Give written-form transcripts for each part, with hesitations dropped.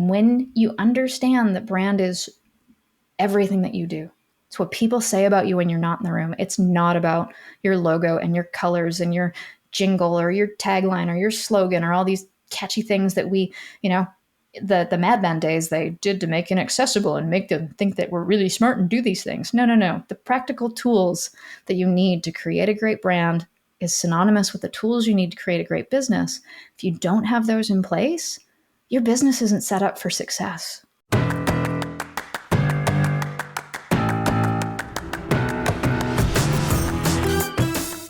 And when you understand that brand is everything that you do, it's what people say about you when you're not in the room. It's not about your logo and your colors and your jingle or your tagline or your slogan or all these catchy things that we, the madman days they did to make it accessible and make them think that we're really smart and do these things. No. The practical tools that you need to create a great brand is synonymous with the tools you need to create a great business. If you don't have those in place, your business isn't set up for success.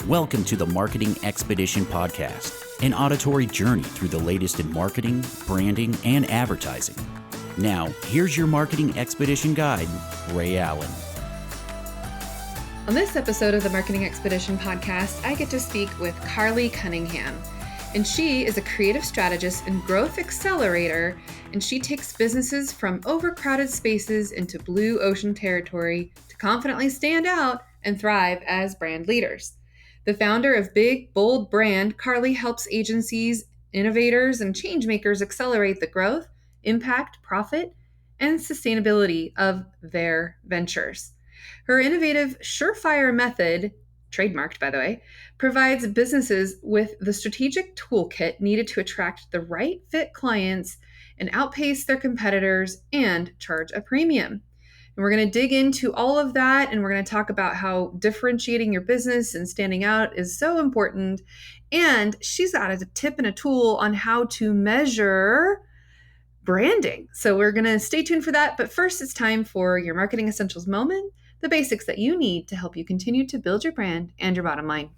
Welcome to the Marketing Expedition Podcast, an auditory journey through the latest in marketing, branding, and advertising. Now, here's your Marketing Expedition guide, Ray Allen. On this episode of the Marketing Expedition Podcast, I get to speak with Karley Cunningham. And she is a creative strategist and growth accelerator, and she takes businesses from overcrowded spaces into blue ocean territory to confidently stand out and thrive as brand leaders. The founder of Big, Bold Brand, Karley helps agencies, innovators, and change makers accelerate the growth, impact, profit, and sustainability of their ventures. Her innovative Surefire method, trademarked by the way, provides businesses with the strategic toolkit needed to attract the right fit clients and outpace their competitors and charge a premium. And we're going to dig into all of that, and we're going to talk about how differentiating your business and standing out is so important. And she's added a tip and a tool on how to measure branding. So we're going to stay tuned for that. But first, it's time for your Marketing Essentials moment, the basics that you need to help you continue to build your brand and your bottom line.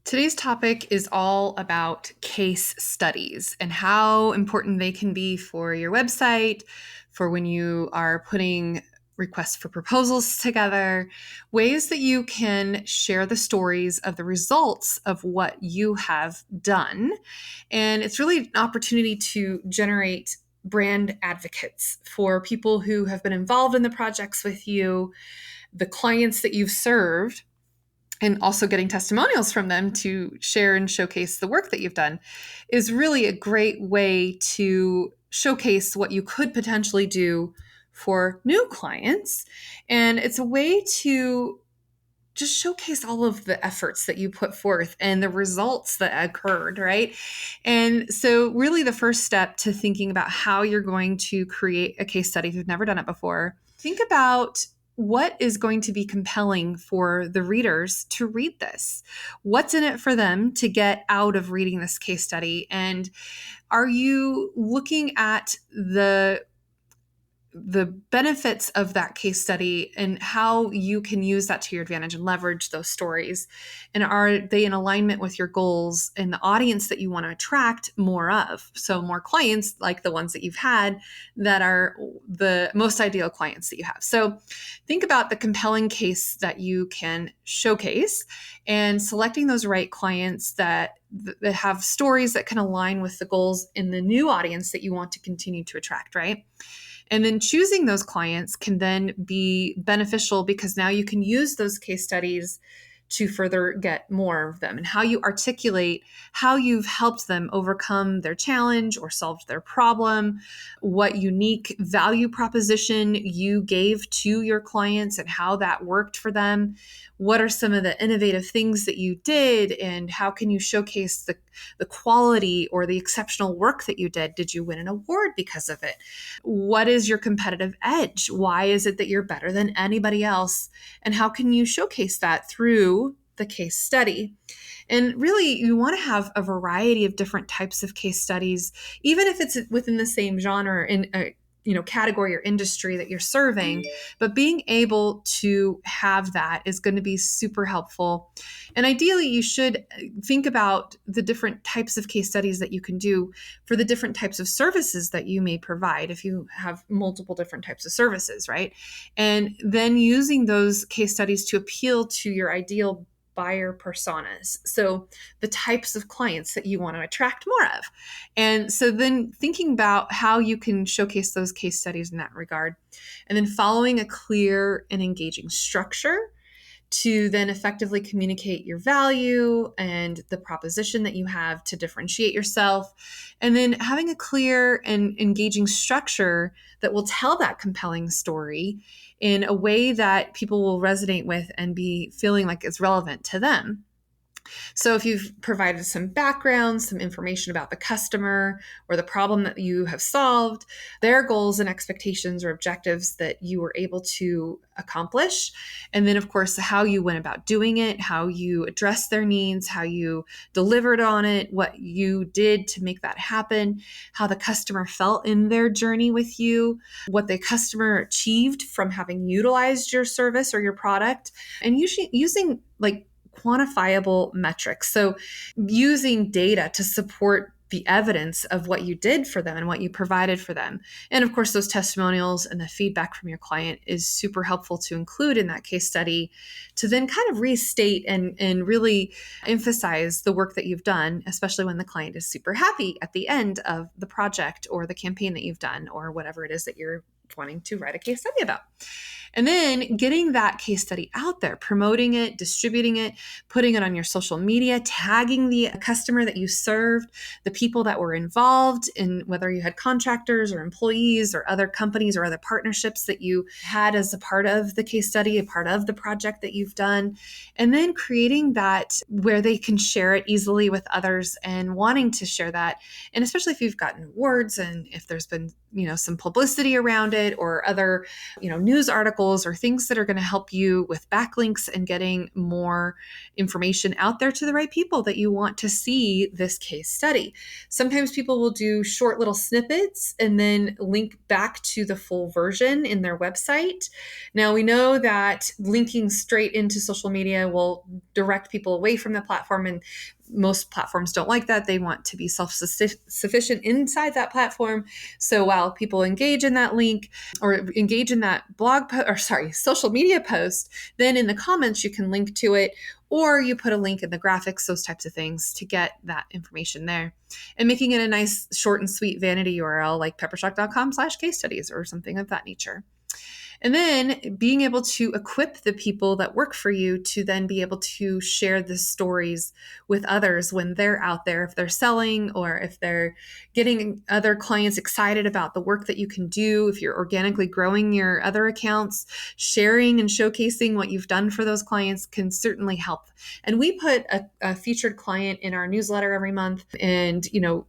Today's topic is all about case studies and how important they can be for your website, for when you are putting requests for proposals together, ways that you can share the stories of the results of what you have done. And it's really an opportunity to generate brand advocates for people who have been involved in the projects with you, the clients that you've served, and also getting testimonials from them to share and showcase the work that you've done is really a great way to showcase what you could potentially do for new clients. And it's a way to just showcase all of the efforts that you put forth and the results that occurred, right? And so really the first step to thinking about how you're going to create a case study if you've never done it before, think about what is going to be compelling for the readers to read this? What's in it for them to get out of reading this case study? And are you looking at the benefits of that case study and how you can use that to your advantage and leverage those stories? And are they in alignment with your goals and the audience that you want to attract more of? So more clients like the ones that you've had that are the most ideal clients that you have. So think about the compelling case that you can showcase and selecting those right clients that have stories that can align with the goals in the new audience that you want to continue to attract, right? And then choosing those clients can then be beneficial because now you can use those case studies to further get more of them and how you articulate how you've helped them overcome their challenge or solved their problem, what unique value proposition you gave to your clients and how that worked for them. What are some of the innovative things that you did and how can you showcase the quality or the exceptional work that you did? Did you win an award because of it? What is your competitive edge? Why is it that you're better than anybody else? And how can you showcase that through the case study? And really, you want to have a variety of different types of case studies, even if it's within the same genre in category or industry that you're serving, but being able to have that is going to be super helpful. And ideally, you should think about the different types of case studies that you can do for the different types of services that you may provide if you have multiple different types of services, right? And then using those case studies to appeal to your ideal buyer personas. So the types of clients that you want to attract more of. And so then thinking about how you can showcase those case studies in that regard, and then following a clear and engaging structure to then effectively communicate your value and the proposition that you have to differentiate yourself. And then having a clear and engaging structure that will tell that compelling story in a way that people will resonate with and be feeling like it's relevant to them. So if you've provided some background, some information about the customer or the problem that you have solved, their goals and expectations or objectives that you were able to accomplish, and then of course how you went about doing it, how you addressed their needs, how you delivered on it, what you did to make that happen, how the customer felt in their journey with you, what the customer achieved from having utilized your service or your product, and usually using like quantifiable metrics. So using data to support the evidence of what you did for them and what you provided for them. And of course, those testimonials and the feedback from your client is super helpful to include in that case study to then kind of restate and really emphasize the work that you've done, especially when the client is super happy at the end of the project or the campaign that you've done or whatever it is that you're wanting to write a case study about. And then getting that case study out there, promoting it, distributing it, putting it on your social media, tagging the customer that you served, the people that were involved in whether you had contractors or employees or other companies or other partnerships that you had as a part of the case study, a part of the project that you've done. And then creating that where they can share it easily with others and wanting to share that. And especially if you've gotten awards and if there's been, some publicity around it or other, news articles or things that are going to help you with backlinks and getting more information out there to the right people that you want to see this case study. Sometimes people will do short little snippets and then link back to the full version in their website. Now we know that linking straight into social media will direct people away from the platform, and most platforms don't like that. They want to be self-sufficient inside that platform. So while people engage in that link or engage in that social media post, then in the comments, you can link to it, or you put a link in the graphics, those types of things to get that information there, and making it a nice short and sweet vanity URL like peppershock.com/case studies or something of that nature. And then being able to equip the people that work for you to then be able to share the stories with others when they're out there, if they're selling or if they're getting other clients excited about the work that you can do, if you're organically growing your other accounts, sharing and showcasing what you've done for those clients can certainly help. And we put a featured client in our newsletter every month, and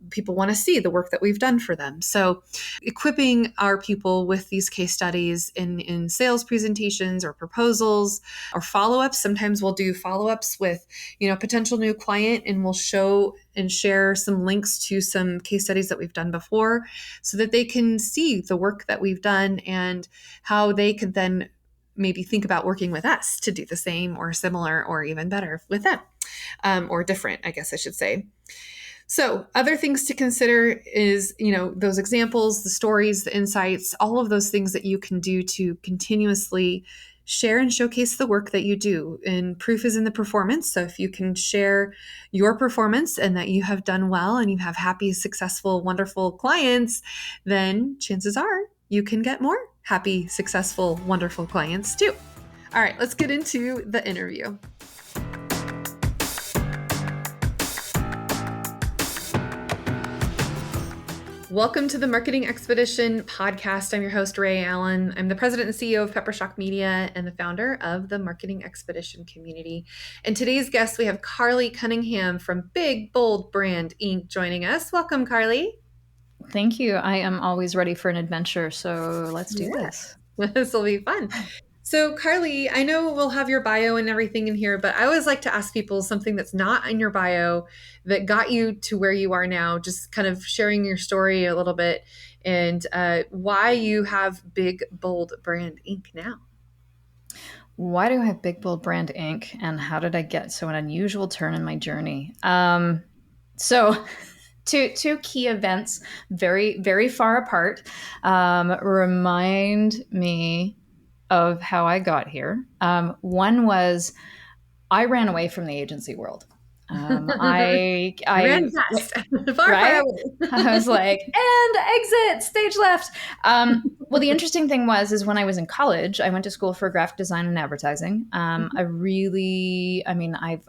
people want to see the work that we've done for them. So equipping our people with these case studies in sales presentations or proposals or follow-ups. Sometimes we'll do follow-ups with, potential new client, and we'll show and share some links to some case studies that we've done before so that they can see the work that we've done and how they could then maybe think about working with us to do the same or similar or even better with them, or different, I guess I should say. So other things to consider is, those examples, the stories, the insights, all of those things that you can do to continuously share and showcase the work that you do. And proof is in the performance. So if you can share your performance and that you have done well and you have happy, successful, wonderful clients, then chances are you can get more happy, successful, wonderful clients too. All right, let's get into the interview. Welcome to the Marketing Expedition podcast. I'm your host, Ray Allen. I'm the president and CEO of Peppershock Media and the founder of the Marketing Expedition community. And today's guest, we have Karley Cunningham from Big Bold Brand Inc. joining us. Welcome, Karley. Thank you. I am always ready for an adventure, so let's do this. This will be fun. So Karley, I know we'll have your bio and everything in here, but I always like to ask people something that's not in your bio that got you to where you are now, just kind of sharing your story a little bit and why you have Big Bold Brand Inc. now. Why do I have Big Bold Brand Inc. and how did I get so an unusual turn in my journey? So two key events, very, very far apart, remind me of how I got here. One was I ran away from the agency world. Ran I fast, far, far right? away. I was like, and exit, stage left. Well, the interesting thing is when I was in college, I went to school for graphic design and advertising. I've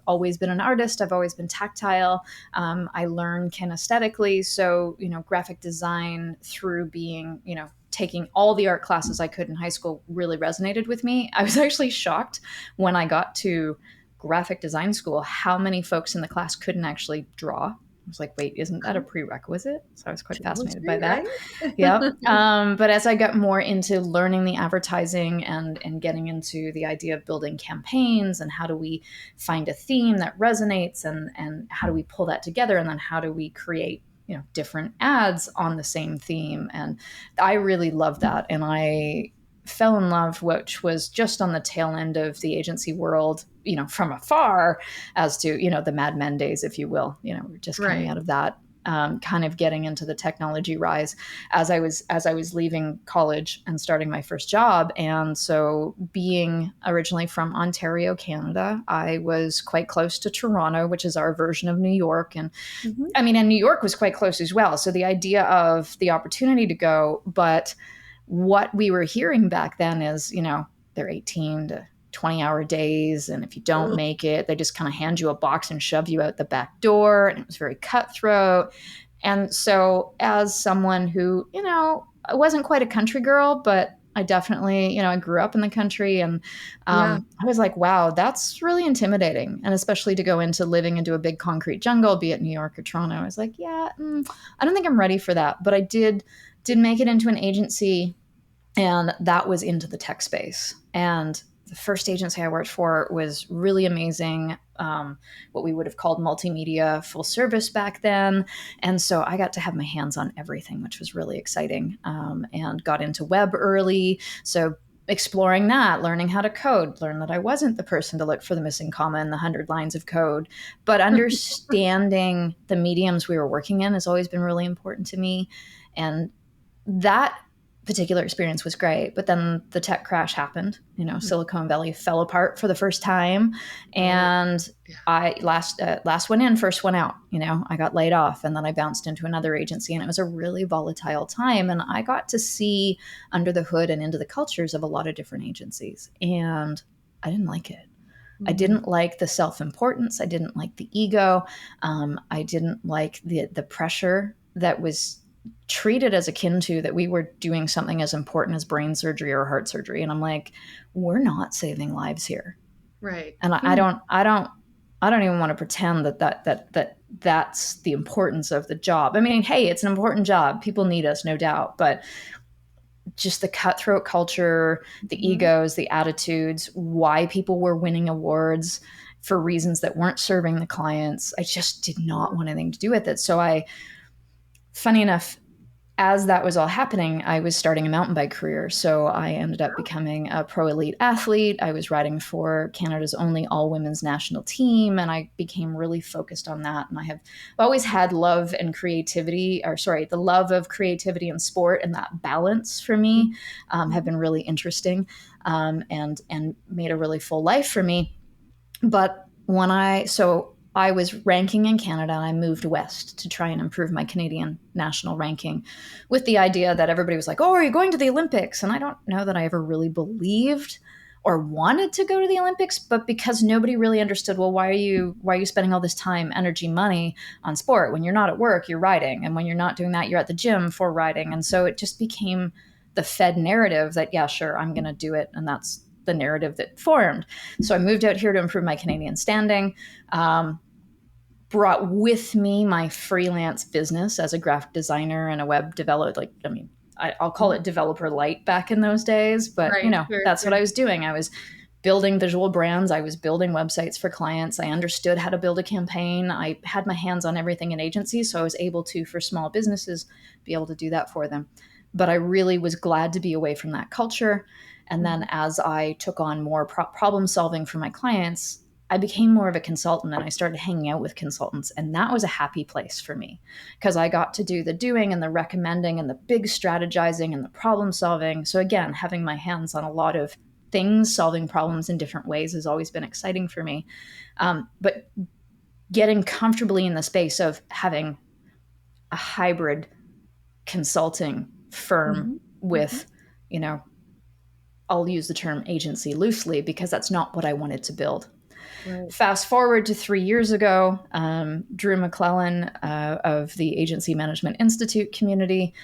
always been an artist. I've always been tactile. I learn kinesthetically. So, graphic design through being, taking all the art classes I could in high school really resonated with me. I was actually shocked when I got to graphic design school how many folks in the class couldn't actually draw. I was like, wait, isn't that a prerequisite? So I was quite fascinated by that. Right? Yeah. But as I got more into learning the advertising and getting into the idea of building campaigns and how do we find a theme that resonates and how do we pull that together and then how do we create different ads on the same theme. And I really love that. And I fell in love, which was just on the tail end of the agency world, from afar, as to, the Mad Men days, if you will. We're just coming out of that, kind of getting into the technology rise as I was leaving college and starting my first job. And so being originally from Ontario, Canada, I was quite close to Toronto, which is our version of New York. And and New York was quite close as well. So the idea of the opportunity to go, but what we were hearing back then is, they're 18 to 20-hour days. And if you don't make it, they just kind of hand you a box and shove you out the back door. And it was very cutthroat. And so as someone who, I wasn't quite a country girl, but I definitely, I grew up in the country and I was like, wow, that's really intimidating. And especially to go into living into a big concrete jungle, be it New York or Toronto, I was like, I don't think I'm ready for that. But I did make it into an agency, and that was into the tech space. And the first agency I worked for was really amazing, what we would have called multimedia full service back then. And so I got to have my hands on everything, which was really exciting, and got into web early. So exploring that, learning how to code, learn that I wasn't the person to look for the missing comma in the 100 lines of code, but understanding the mediums we were working in has always been really important to me. And that particular experience was great, but then the tech crash happened. Silicon Valley fell apart for the first time, and I last one in, first one out. I got laid off, and then I bounced into another agency, and it was a really volatile time. And I got to see under the hood and into the cultures of a lot of different agencies, and I didn't like it. I didn't like the self-importance. I didn't like the ego. I didn't like the pressure that was treated as akin to that we were doing something as important as brain surgery or heart surgery. And I'm like, we're not saving lives here. Right. And I don't even want to pretend that's the importance of the job. I mean, hey, it's an important job. People need us, no doubt. But just the cutthroat culture, the egos, the attitudes, why people were winning awards for reasons that weren't serving the clients. I just did not want anything to do with it. So funny enough, as that was all happening, I was starting a mountain bike career. So I ended up becoming a pro elite athlete. I was riding for Canada's only all women's national team. And I became really focused on that. And I've always had the love of creativity and sport, and that balance for me have been really interesting, and made a really full life for me. But I was ranking in Canada, and I moved west to try and improve my Canadian national ranking with the idea that everybody was like, oh, are you going to the Olympics? And I don't know that I ever really believed or wanted to go to the Olympics, but because nobody really understood, well, why are you spending all this time, energy, money on sport? When you're not at work, you're riding. And when you're not doing that, you're at the gym for riding. And so it just became the fed narrative that, yeah, sure, I'm going to do it. And that's the narrative that formed. So I moved out here to improve my Canadian standing. Brought with me my freelance business as a graphic designer and a web developer. I'll call it developer light back in those days, but that's what I was doing. I was building visual brands. I was building websites for clients. I understood how to build a campaign. I had my hands on everything in agencies, so I was able to, for small businesses, be able to do that for them. But I really was glad to be away from that culture. And then as I took on more problem solving for my clients, I became more of a consultant, and I started hanging out with consultants. And that was a happy place for me because I got to do the doing and the recommending and the big strategizing and the problem solving. So again, having my hands on a lot of things, solving problems in different ways has always been exciting for me. But getting comfortably in the space of having a hybrid consulting firm with, you know, I'll use the term agency loosely because that's not what I wanted to build. Right. Fast forward to 3 years ago, Drew McClellan of the Agency Management Institute community.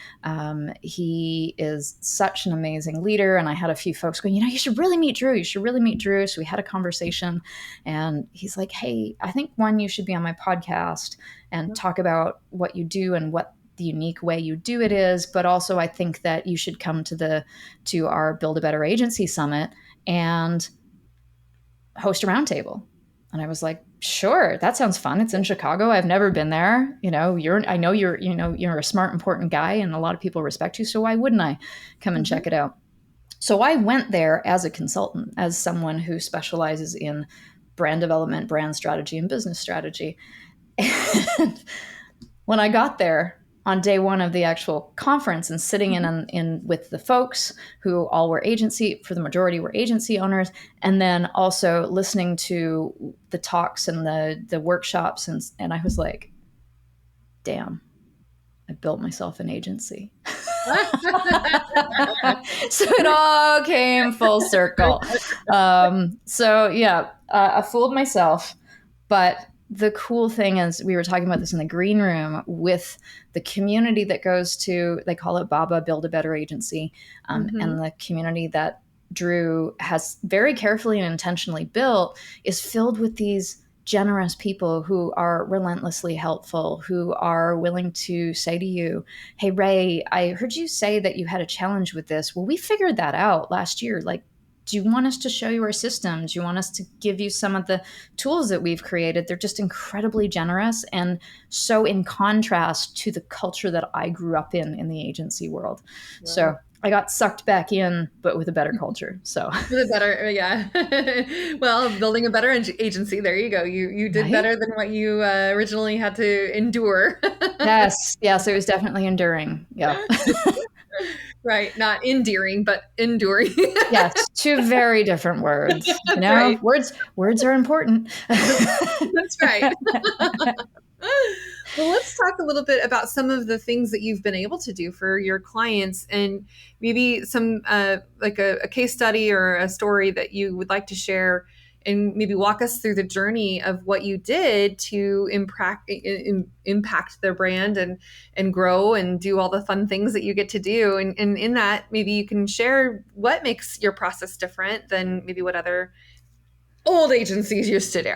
He is such an amazing leader. And I had a few folks going, you should really meet Drew. You should really meet Drew. So we had a conversation and he's like, hey, I think you should be on my podcast and talk about what you do and what the unique way you do it is. But also I think that you should come to our Build a Better Agency Summit and host a roundtable. And I was like, sure, that sounds fun. It's in Chicago. I've never been there. I know you're a smart, important guy and a lot of people respect you. So why wouldn't I come and check it out? So I went there as a consultant, as someone who specializes in brand development, brand strategy, and business strategy. And when I got there on day one of the actual conference and sitting in with the folks who all were for the majority were agency owners, and then also listening to the talks and the workshops, and I was like, damn, I built myself an agency. So it all came full circle. I fooled myself, but the cool thing is we were talking about this in the green room with the community that goes to, they call it BABA, Build a Better Agency, and the community that Drew has very carefully and intentionally built is filled with these generous people who are relentlessly helpful, who are willing to say to you, hey, Ray, I heard you say that you had a challenge with this. Well, we figured that out last year. Like, do you want us to show you our system? Do you want us to give you some of the tools that we've created? They're just incredibly generous and so in contrast to the culture that I grew up in the agency world. Wow. So I got sucked back in, but with a better culture. So with a better, yeah. Well, building a better agency. There you go. You did better than what you originally had to endure. Yes. It was definitely enduring. Yeah. Right. Not endearing, but enduring. Yes. Two very different words. Right. Words are important. That's right. Well, let's talk a little bit about some of the things that you've been able to do for your clients and maybe some like a case study or a story that you would like to share and maybe walk us through the journey of what you did to impact their brand and grow and do all the fun things that you get to do. And in that, maybe you can share what makes your process different than maybe what other old agencies used to do.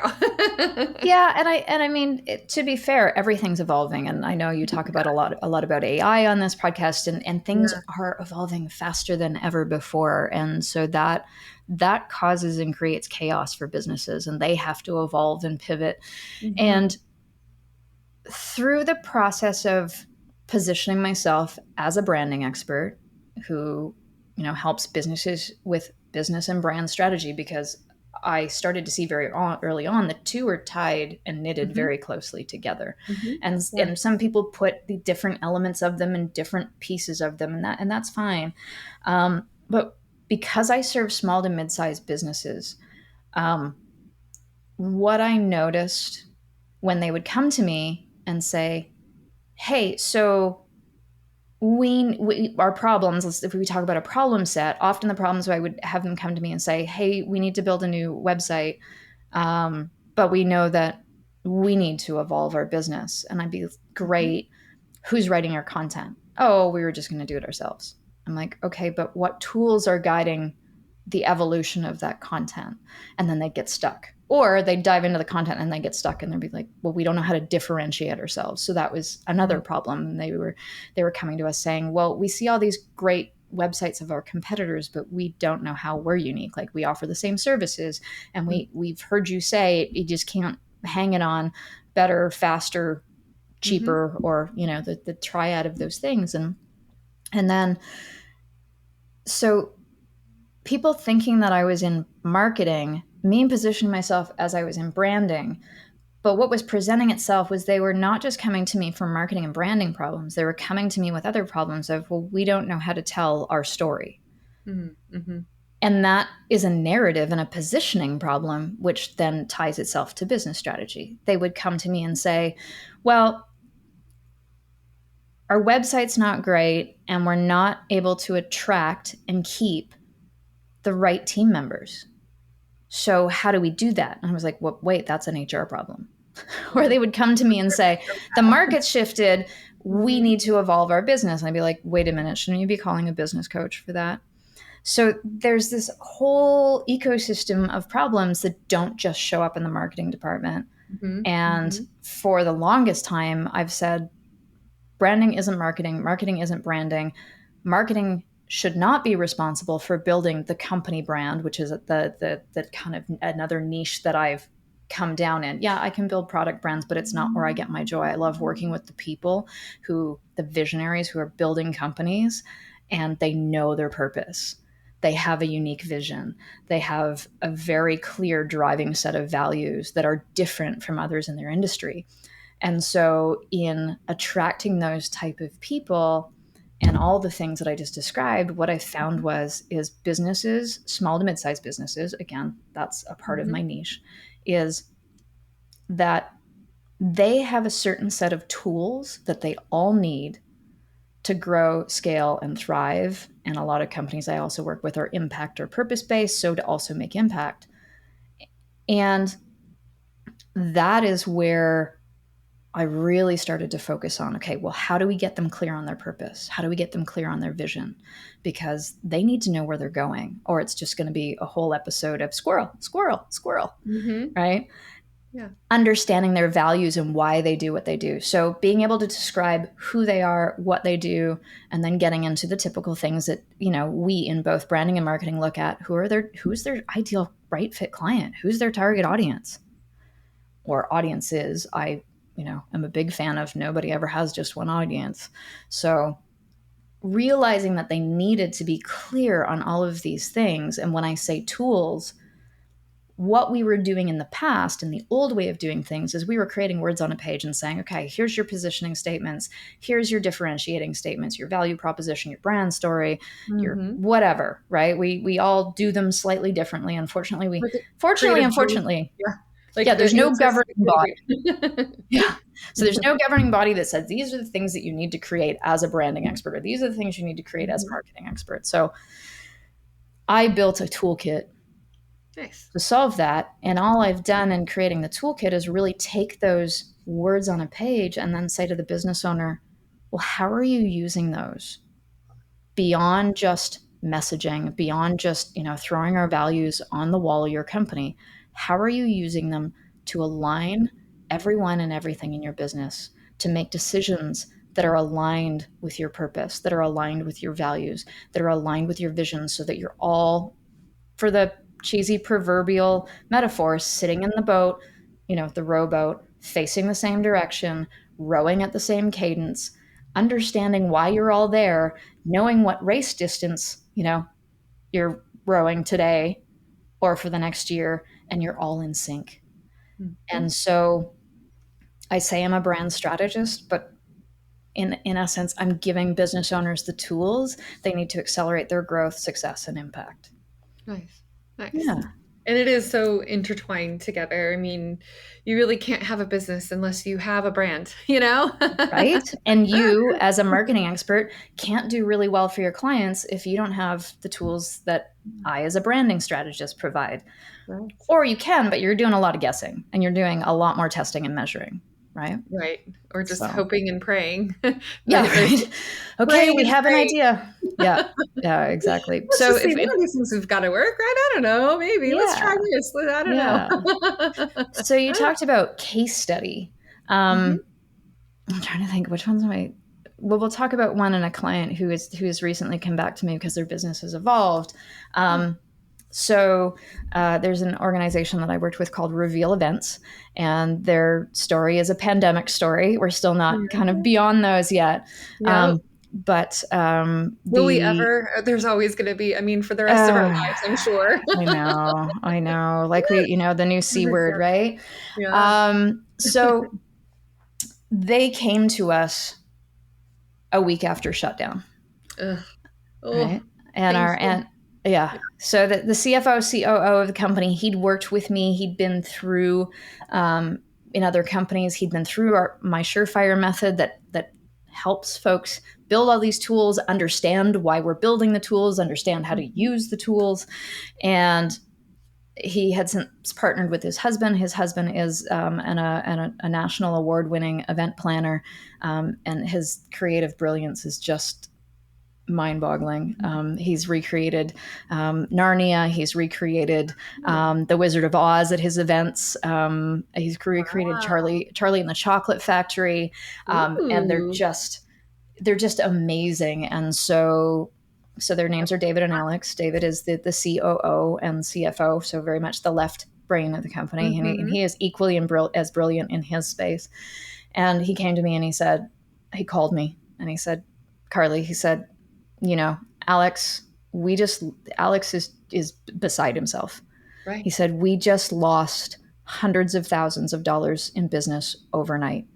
Yeah. And I mean, to be fair, everything's evolving. And I know you talk about a lot about AI on this podcast and things are evolving faster than ever before. And so that causes and creates chaos for businesses and they have to evolve and pivot. And through the process of positioning myself as a branding expert who, helps businesses with business and brand strategy, because I started to see very early on the two are tied and knitted very closely together. And some people put the different elements of them in different pieces of them, and that's fine. But because I serve small to mid-sized businesses, what I noticed when they would come to me and say, hey, so we our problems, if we talk about a problem set, often the problems I would have them come to me and say, hey, we need to build a new website, but we know that we need to evolve our business. And I'd be, great, who's writing our content? Oh, we were just going to do it ourselves. I'm like, okay, but what tools are guiding the evolution of that content? And then they get stuck. Or they dive into the content and they get stuck and they'll be like, well, we don't know how to differentiate ourselves. So that was another problem. And they were coming to us saying, well, we see all these great websites of our competitors, but we don't know how we're unique. Like, we offer the same services and we've heard you say you just can't hang it on better, faster, cheaper, or, the triad of those things. And then, so people thinking that I was in marketing, me positioning myself as I was in branding. But what was presenting itself was they were not just coming to me for marketing and branding problems. They were coming to me with other problems of, well, we don't know how to tell our story. And that is a narrative and a positioning problem, which then ties itself to business strategy. They would come to me and say, well, our website's not great and we're not able to attract and keep the right team members. So how do we do that? And I was like, well, wait, that's an HR problem. Or they would come to me and say, the market's shifted. We need to evolve our business. And I'd be like, wait a minute, shouldn't you be calling a business coach for that? So there's this whole ecosystem of problems that don't just show up in the marketing department. And for the longest time, I've said, branding isn't marketing, marketing isn't branding. Marketing should not be responsible for building the company brand, which is the kind of another niche that I've come down in. Yeah, I can build product brands, but it's not where I get my joy. I love working with the people the visionaries who are building companies, and they know their purpose. They have a unique vision. They have a very clear driving set of values that are different from others in their industry. And so in attracting those type of people and all the things that I just described, what I found is businesses, small to mid-sized businesses, again, that's a part of my niche, is that they have a certain set of tools that they all need to grow, scale, and thrive. And a lot of companies I also work with are impact or purpose-based, so to also make impact. And that is where I really started to focus on, okay, well, how do we get them clear on their purpose? How do we get them clear on their vision? Because they need to know where they're going, or it's just going to be a whole episode of squirrel, squirrel, squirrel, right? Yeah. Understanding their values and why they do what they do. So being able to describe who they are, what they do, and then getting into the typical things that, we in both branding and marketing look at. Who's their ideal right fit client? Who's their target audience or audiences? I'm a big fan of nobody ever has just one audience. So realizing that they needed to be clear on all of these things. And when I say tools, what we were doing in the past, and the old way of doing things, is we were creating words on a page and saying, okay, here's your positioning statements, here's your differentiating statements, your value proposition, your brand story, your whatever, right? We all do them slightly differently. Unfortunately, there's no governing body. Yeah. So there's no governing body that says these are the things that you need to create as a branding expert, or these are the things you need to create as a marketing expert. So I built a toolkit to solve that. And all I've done in creating the toolkit is really take those words on a page and then say to the business owner, well, how are you using those beyond just messaging, beyond just, throwing our values on the wall of your company? How are you using them to align everyone and everything in your business to make decisions that are aligned with your purpose, that are aligned with your values, that are aligned with your vision, so that you're all, for the cheesy proverbial metaphor, sitting in the boat, the rowboat, facing the same direction, rowing at the same cadence, understanding why you're all there, knowing what race distance, you're rowing today or for the next year, and you're all in sync. And so I say I'm a brand strategist, but in essence, I'm giving business owners the tools they need to accelerate their growth, success, and impact. Nice. Yeah. And it is so intertwined together. I mean, you really can't have a business unless you have a brand, Right? And you, as a marketing expert, can't do really well for your clients if you don't have the tools that I, as a branding strategist, provide. Right. Or you can, but you're doing a lot of guessing and you're doing a lot more testing and measuring. Right. Or just hoping and praying. Yeah. Right. Okay. We have an idea. Yeah. Yeah, exactly. So if one of these things have got to work, right? I don't know. Maybe let's try this. I don't know. So you talked about case study. I'm trying to think which ones we'll talk about one in a client who has recently come back to me because their business has evolved. So there's an organization that I worked with called Reveal Events, and their story is a pandemic story. We're still not kind of beyond those yet. But will we ever? There's always going to be, for the rest of our lives, I'm sure. I know. Like the new C word, right? Yeah. So they came to us a week after shutdown. Ugh. Oh, right. And Yeah. So the CFO, COO of the company, he'd worked with me. He'd been through in other companies. He'd been through my Surefire method that helps folks build all these tools, understand why we're building the tools, understand how to use the tools, and he had since partnered with his husband. His husband is a national award-winning event planner, and his creative brilliance is just mind-boggling. He's recreated Narnia. He's recreated The Wizard of Oz at his events. He's recreated Wow. Charlie and the Chocolate Factory, and Ooh. they're just amazing. And so their names are David and Alex. David is the COO and CFO, so very much the left brain of the company, and he is equally as brilliant in his space. And he came to me and he called me and he said, Karley, he said, you know, Alex, Alex is beside himself. He Right. said, we just lost hundreds of thousands of dollars in business overnight.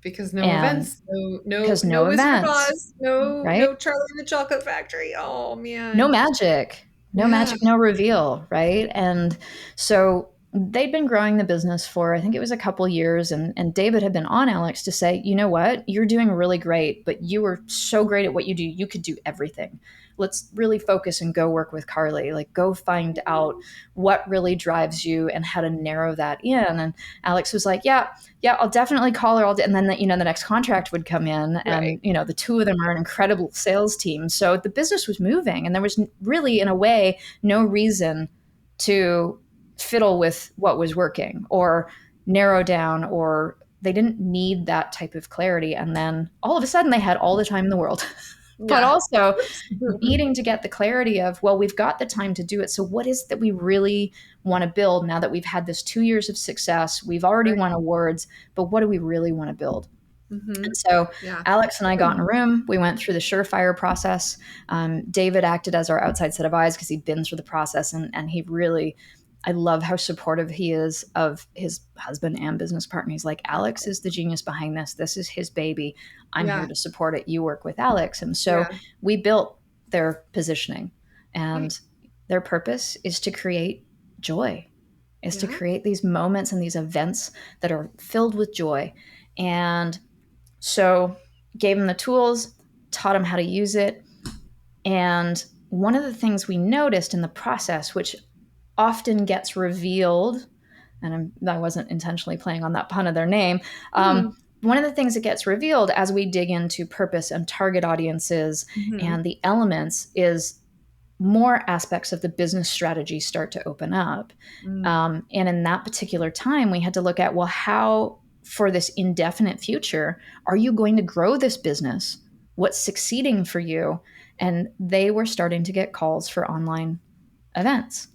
Because no And events, because no no Wizard of events, Oz, no right? Charlie and the Chocolate Factory. Oh No man. magic, no Yeah. magic, no reveal, right? And so they'd been growing the business for, I think it was a couple years. And David had been on Alex to say, you know what, you're doing really great, but you were so great at what you do. You could do everything. Let's really focus and go work with Karley. Like, go find out what really drives you and how to narrow that in. And Alex was like, yeah, I'll definitely call her. And then, the next contract would come in, Right. and, the two of them are an incredible sales team. So the business was moving, and there was really, in a way, no reason to fiddle with what was working or narrow down, or they didn't need that type of clarity. And then all of a sudden they had all the time in the world. But Yeah. also needing to get the clarity of, well, we've got the time to do it. So what is it that we really want to build now that we've had this 2 years of success? We've already Right. won awards, but what do we really want to build? Mm-hmm. And so Yeah. Alex and I got in a room. We went through the Surefire process. David acted as our outside set of eyes because he'd been through the process, and he really, I love how supportive he is of his husband and business partner. He's like, Alex is the genius behind this. This is his baby. I'm here Yeah. to support it. You work with Alex. And so Yeah. we built their positioning, Right. and their purpose is to create joy, is to Yeah. create these moments and these events that are filled with joy. And so gave him the tools, taught him how to use it. And one of the things we noticed in the process, which often gets revealed, and I wasn't intentionally playing on that pun of their name, Mm-hmm. one of the things that gets revealed as we dig into purpose and target audiences Mm-hmm. and the elements is more aspects of the business strategy start to open up. Mm. And in that particular time, we had to look at, well, how, for this indefinite future, are you going to grow this business? What's succeeding for you? And they were starting to get calls for online events.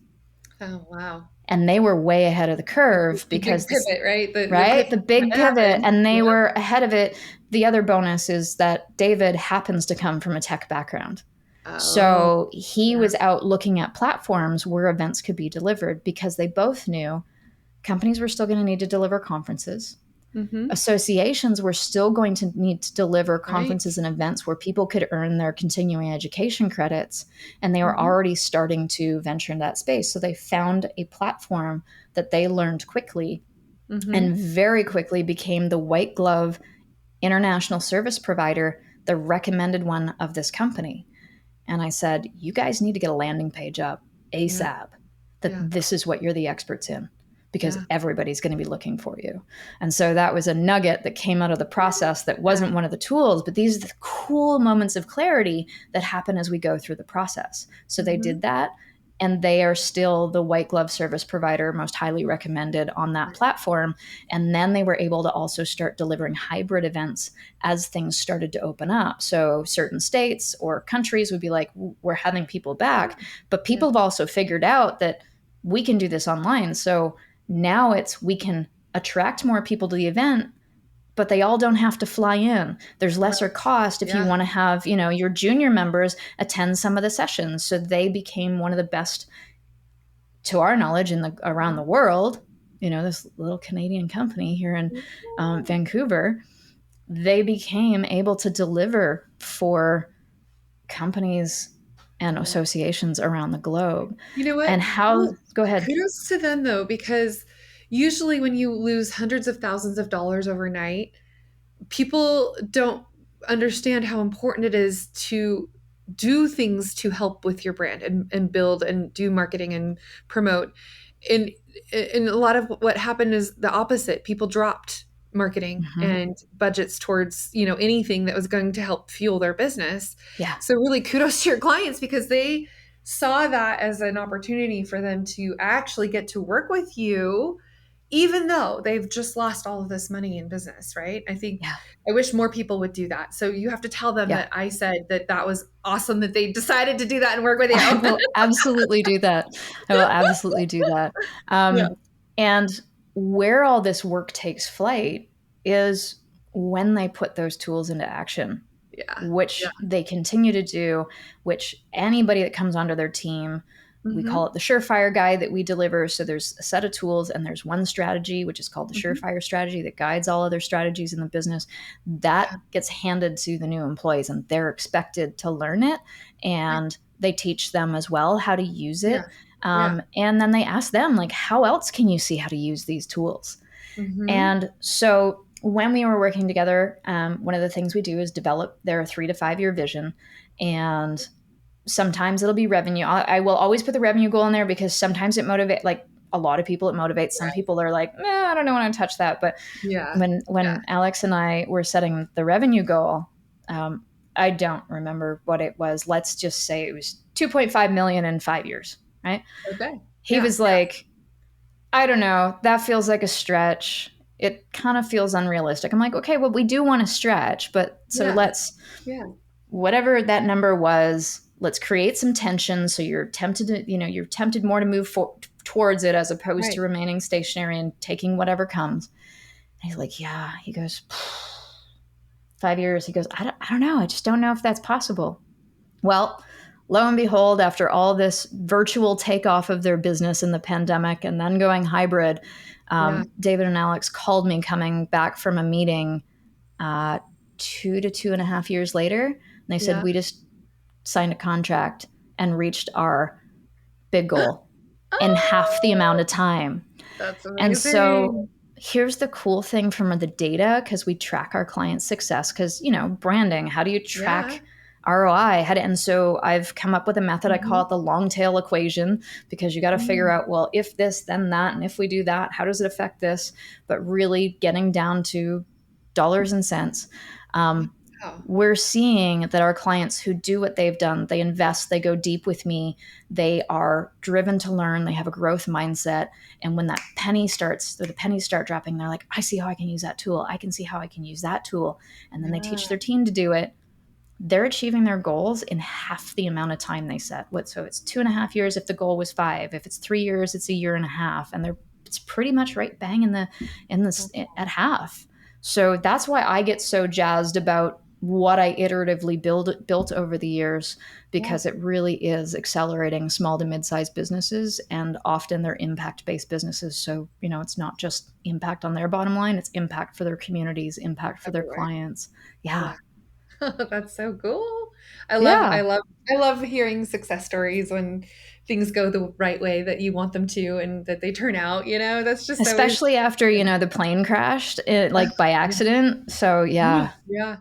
Oh wow. And they were way ahead of the curve The big because pivot, right? The right? pivot The big pivot. happened. And they Yep. were ahead of it. The other bonus is that David happens to come from a tech background. Oh, So he yeah. was out looking at platforms where events could be delivered because they both knew companies were still going to need to deliver conferences. Mm-hmm. Associations were still going to need to deliver Right. conferences and events where people could earn their continuing education credits. And they were Mm-hmm. already starting to venture in that space. So they found a platform that they learned quickly Mm-hmm. and very quickly became the white glove international service provider, the recommended one of this company. And I said, you guys need to get a landing page up Yeah. ASAP, that Yeah. this is what you're the experts in, because Yeah. everybody's going to be looking for you. And so that was a nugget that came out of the process that Yeah. wasn't one of the tools, but these are the cool moments of clarity that happen as we go through the process. So they Mm-hmm. did that. And they are still the white glove service provider, most highly recommended on that platform. And then they were able to also start delivering hybrid events as things started to open up. So certain states or countries would be like, we're having people back, but Yeah. people have also figured out that we can do this online. So now we can attract more people to the event, but they all don't have to fly in. There's lesser Right. cost if you Yeah. want to have, your junior members attend some of the sessions. So they became one of the best, to our knowledge, around the world. This little Canadian company here in Vancouver, they became able to deliver for companies and associations around the globe. You know what? And how, go ahead. Kudos to them though, because usually when you lose hundreds of thousands of dollars overnight, people don't understand how important it is to do things to help with your brand and build and do marketing and promote. And a lot of what happened is the opposite. People dropped marketing Mhm. and budgets towards, anything that was going to help fuel their business. Yeah. So really kudos to your clients because they saw that as an opportunity for them to actually get to work with you even though they've just lost all of this money in business, right? I think Yeah. I wish more people would do that. So you have to tell them Yeah. that I said that was awesome that they decided to do that and work with I you. will absolutely do that. I will absolutely do that. Yeah. And where all this work takes flight is when they put those tools into action, Yeah. Yeah. which they continue to do, which anybody that comes onto their team, we call Mm-hmm. it the Surefire guide that we deliver. So there's a set of tools and there's one strategy, which is called the Mm-hmm. Surefire strategy that guides all other strategies in the business. That Yeah. gets handed to the new employees and they're expected to learn it. Right. And they teach them as well how to use Yeah. it. Yeah. And then they ask them, like, how else can you see how to use these tools? Mm-hmm. And so when we were working together, one of the things we do is develop their 3 to 5 year vision. And sometimes it'll be revenue. I will always put the revenue goal in there because sometimes it motivates, like a lot of people, it motivates. Some Right. people are like, I don't know when to touch that. But Yeah. Yeah. when Alex and I were setting the revenue goal, I don't remember what it was. Let's just say it was 2.5 million in 5 years, right? Okay. He Yeah. was like, I don't know, that feels like a stretch. It kind of feels unrealistic. I'm like, okay, well, we do want to stretch, but so Yeah. let's, Yeah. whatever that number was, let's create some tension so you're tempted to, you're tempted more to move towards it as opposed to Right. remaining stationary and taking whatever comes. And he's like, yeah. He goes, 5 years. He goes, I don't know. I just don't know if that's possible. Well, lo and behold, after all this virtual takeoff of their business in the pandemic and then going hybrid, Yeah. David and Alex called me coming back from a meeting 2 to 2.5 years later. And they said, Yeah. we just signed a contract and reached our big goal in half the amount Oh, of time. that's And so amazing. here's the cool thing from the data, because we track our clients' success, because, branding, how do you Yeah. track ROI? And so I've come up with a method. I call Mm-hmm. it the long tail equation, because you got to figure out, well, if this, then that. And if we do that, how does it affect this? But really getting down to dollars and cents. Wow. We're seeing that our clients who do what they've done, they invest, they go deep with me, they are driven to learn, they have a growth mindset. And when that penny starts, or the pennies start dropping, they're like, I see how I can use that tool. I can see how I can use that tool. And then they teach Yeah. their team to do it. They're achieving their goals in half the amount of time they set. So it's 2.5 years if the goal was 5. If it's 3 years, it's a year and a half. And it's pretty much right bang at half. So that's why I get so jazzed about what I iteratively built over the years, Yeah. because it really is accelerating small to mid-sized businesses, and often they're impact-based businesses. So, it's not just impact on their bottom line, it's impact for their communities, impact for their Everywhere. clients. Yeah. Yeah. That's so cool. I love I Yeah. love I love hearing success stories when things go the right way that you want them to and that they turn out, that's just always Especially after, the plane crashed, like by yeah. accident. So, yeah. Yeah.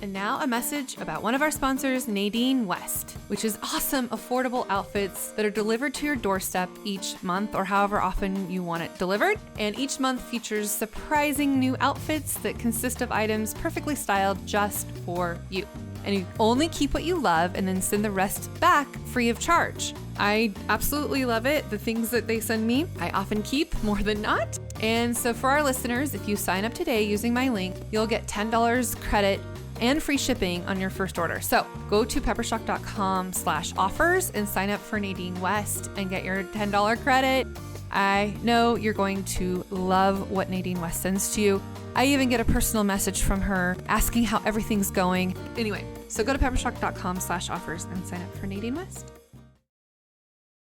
And now a message about one of our sponsors, Nadine West, which is awesome, affordable outfits that are delivered to your doorstep each month or however often you want it delivered. And each month features surprising new outfits that consist of items perfectly styled just for you. And you only keep what you love and then send the rest back free of charge. I absolutely love it. The things that they send me, I often keep more than not. And so for our listeners, if you sign up today using my link, you'll get $10 credit and free shipping on your first order. So go to peppershock.com/offers and sign up for Nadine West and get your $10 credit. I know you're going to love what Nadine West sends to you. I even get a personal message from her asking how everything's going. Anyway, so go to peppershock.com/offers and sign up for Nadine West.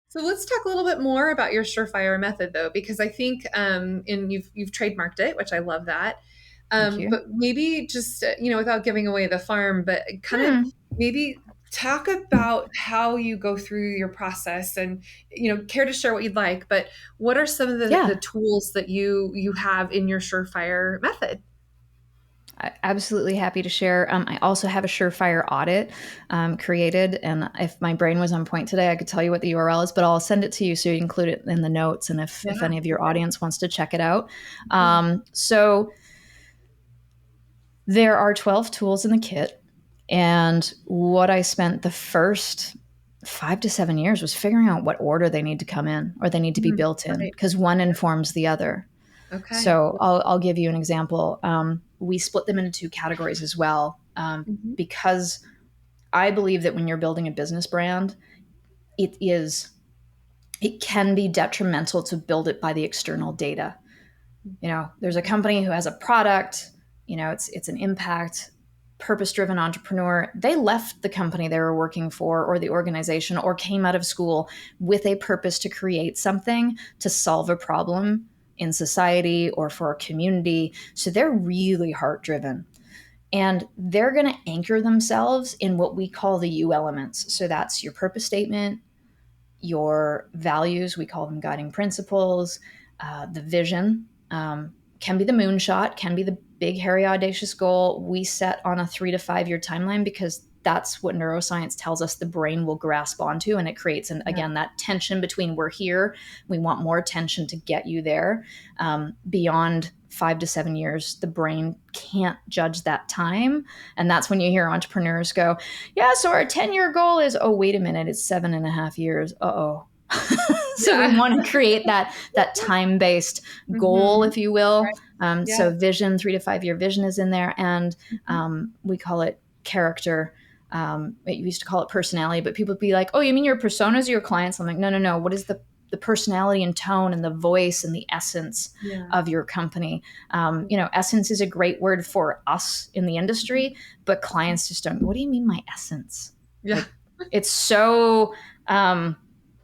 So let's talk a little bit more about your Surefire method, though, because I think, and you've trademarked it, which I love that. Thank you. But maybe just, without giving away the farm, but kind of maybe talk about how you go through your process and, care to share what you'd like, but what are some of the Yeah, tools that you have in your Surefire method? absolutely happy to share. I also have a Surefire audit created, and if my brain was on point today, I could tell you what the URL is, but I'll send it to you so you include it in the notes. And if Yeah. any of your audience wants to check it out, Yeah. so there are 12 tools in the kit, and what I spent the first 5 to 7 years was figuring out what order they need to come in or they need to be Mhm. built in, Right. because one informs the other. Okay. So I'll give you an example. We split them into two categories as well, Mhm. because I believe that when you're building a business brand, it is it can be detrimental to build it by the external data. There's a company who has a product, it's an impact, purpose driven entrepreneur. They left the company they were working for or the organization or came out of school with a purpose to create something to solve a problem in society or for a community. So they're really heart driven. And they're going to anchor themselves in what we call the U elements. So that's your purpose statement, your values, we call them guiding principles, the vision, can be the moonshot, can be the big, hairy, audacious goal we set on a 3 to 5 year timeline, because that's what neuroscience tells us the brain will grasp onto. And it creates, Yeah. again, that tension between we're here, we want more attention to get you there. Beyond 5 to 7 years, the brain can't judge that time. And that's when you hear entrepreneurs go, yeah, so our 10-year goal is, oh, wait a minute, it's 7.5 years. Uh-oh. So we Yeah. want to create that time-based goal, Mhm. if you will. Right. Yeah. So vision, 3 to 5 year vision is in there. And Mhm. we call it character. It used to call it personality, but people would be like, oh, you mean your personas or your clients? I'm like, no, no, no. What is the personality and tone and the voice and the essence Yeah. of your company? Essence is a great word for us in the industry, but clients just don't. What do you mean, my essence? Yeah. Like, it's so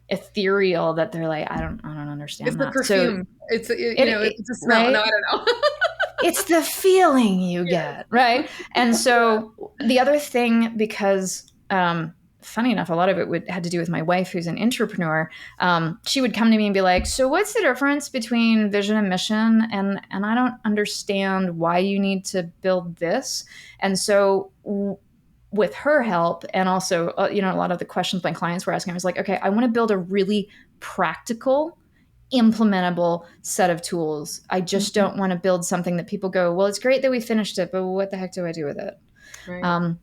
ethereal that they're like, I don't It's understand the that. So perfume. It's a smell. No, right, I don't know. it's the feeling you Yes. get, right? And Yeah. so the other thing, because funny enough, a lot of it had to do with my wife, who's an entrepreneur. She would come to me and be like, so what's the difference between vision and mission? And I don't understand why you need to build this. And so with her help, and also a lot of the questions my clients were asking, I was like, okay, I want to build a really practical, implementable set of tools. I just Mhm. don't want to build something that people go, well, it's great that we finished it, but what the heck do I do with it? Right. um,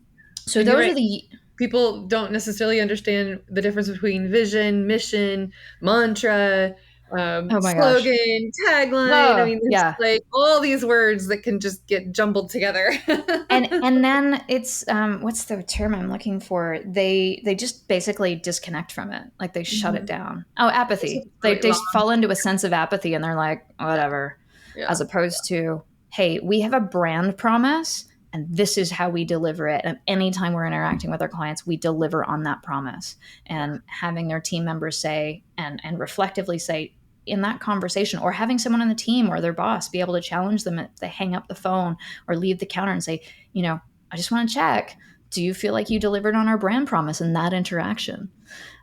so And you're those right. are the People don't necessarily understand the difference between vision, mission, mantra, oh my gosh. slogan, tagline. I Oh mean, there's yeah. like all these words that can just get jumbled together. And then it's what's the term I'm looking for? They just basically disconnect from it, like they shut it Mhm. down. Oh, It's just apathy. They really they long. fall into a sense of apathy, and they're like, whatever, Yeah. as opposed to, hey, we have a brand promise, and this is how we deliver it. And anytime we're interacting with our clients, we deliver on that promise. Yeah. And having their team members say and reflectively say in that conversation, or having someone on the team or their boss be able to challenge them if they hang up the phone or leave the counter and say, I just want to check. Do you feel like you delivered on our brand promise in that interaction?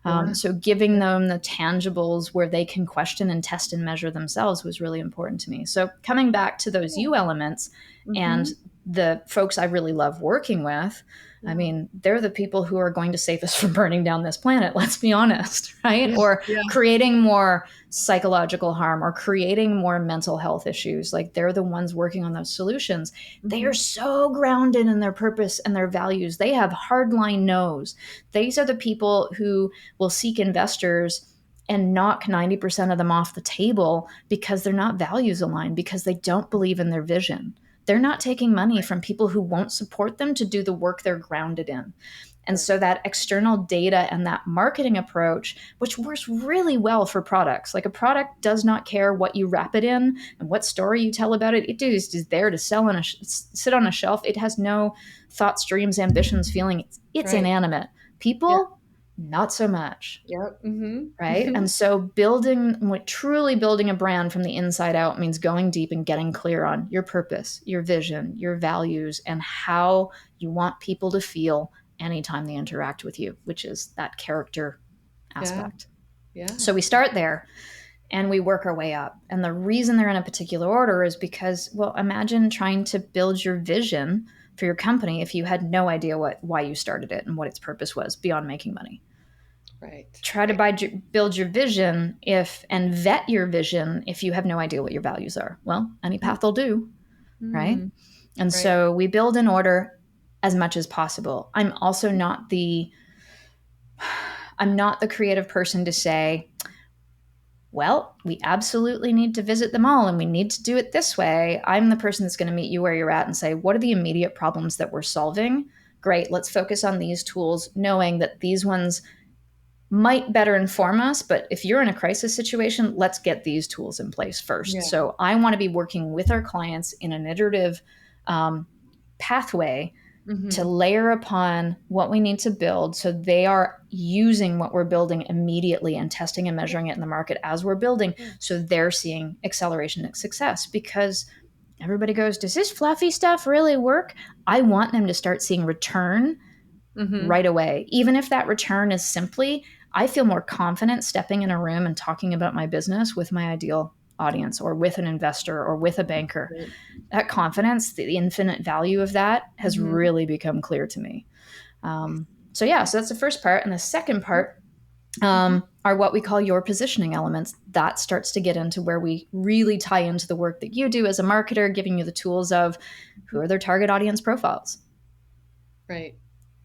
Yeah. So giving them the tangibles where they can question and test and measure themselves was really important to me. So coming back to those Yeah. U elements and Mhm. the folks I really love working with, I Yeah. mean, they're the people who are going to save us from burning down this planet, let's be honest, right? Yeah. Or Yeah. creating more psychological harm or creating more mental health issues. Like, they're the ones working on those solutions. They are Mhm. so grounded in their purpose and their values. They have hardline no's. These are the people who will seek investors and knock 90% of them off the table because they're not values aligned, because they don't believe in their vision. They're not taking money from people who won't support them to do the work they're grounded in. And Right. so that external data and that marketing approach, which works really well for products, like a product does not care what you wrap it in and what story you tell about it. It is there to sell on sit on a shelf. It has no thoughts, dreams, ambitions, feelings. It's Right. inanimate. Yeah. People, not so much. Yep. Mhm. Right. And so truly building a brand from the inside out means going deep and getting clear on your purpose, your vision, your values, and how you want people to feel anytime they interact with you, which is that character aspect. Yeah. So we start there and we work our way up. And the reason they're in a particular order is because, well, imagine trying to build your vision for your company if you had no idea why you started it and what its purpose was beyond making money. Right. Try to build your vision and vet your vision if you have no idea what your values are. Well, any path will do, right? And so we build in order as much as possible. I'm also not the creative person to say, well, we absolutely need to visit them all and we need to do it this way. I'm the person that's going to meet you where you're at and say, what are the immediate problems that we're solving? Great, let's focus on these tools, knowing that these ones might better inform us. But if you're in a crisis situation, let's get these tools in place first. Yeah. So I want to be working with our clients in an iterative pathway to layer upon what we need to build so they are using what we're building immediately and testing and measuring it in the market as we're building, so they're seeing acceleration and success. Because everybody goes, does this fluffy stuff really work? I want them to start seeing return right away. Even if that return is simply, I feel more confident stepping in a room and talking about my business with my ideal audience or with an investor or with a banker. Right. That confidence, the infinite value of that has really become clear to me. So that's the first part. And the second part are what we call your positioning elements. That starts to get into where we really tie into the work that you do as a marketer, giving you the tools of who are their target audience profiles. Right.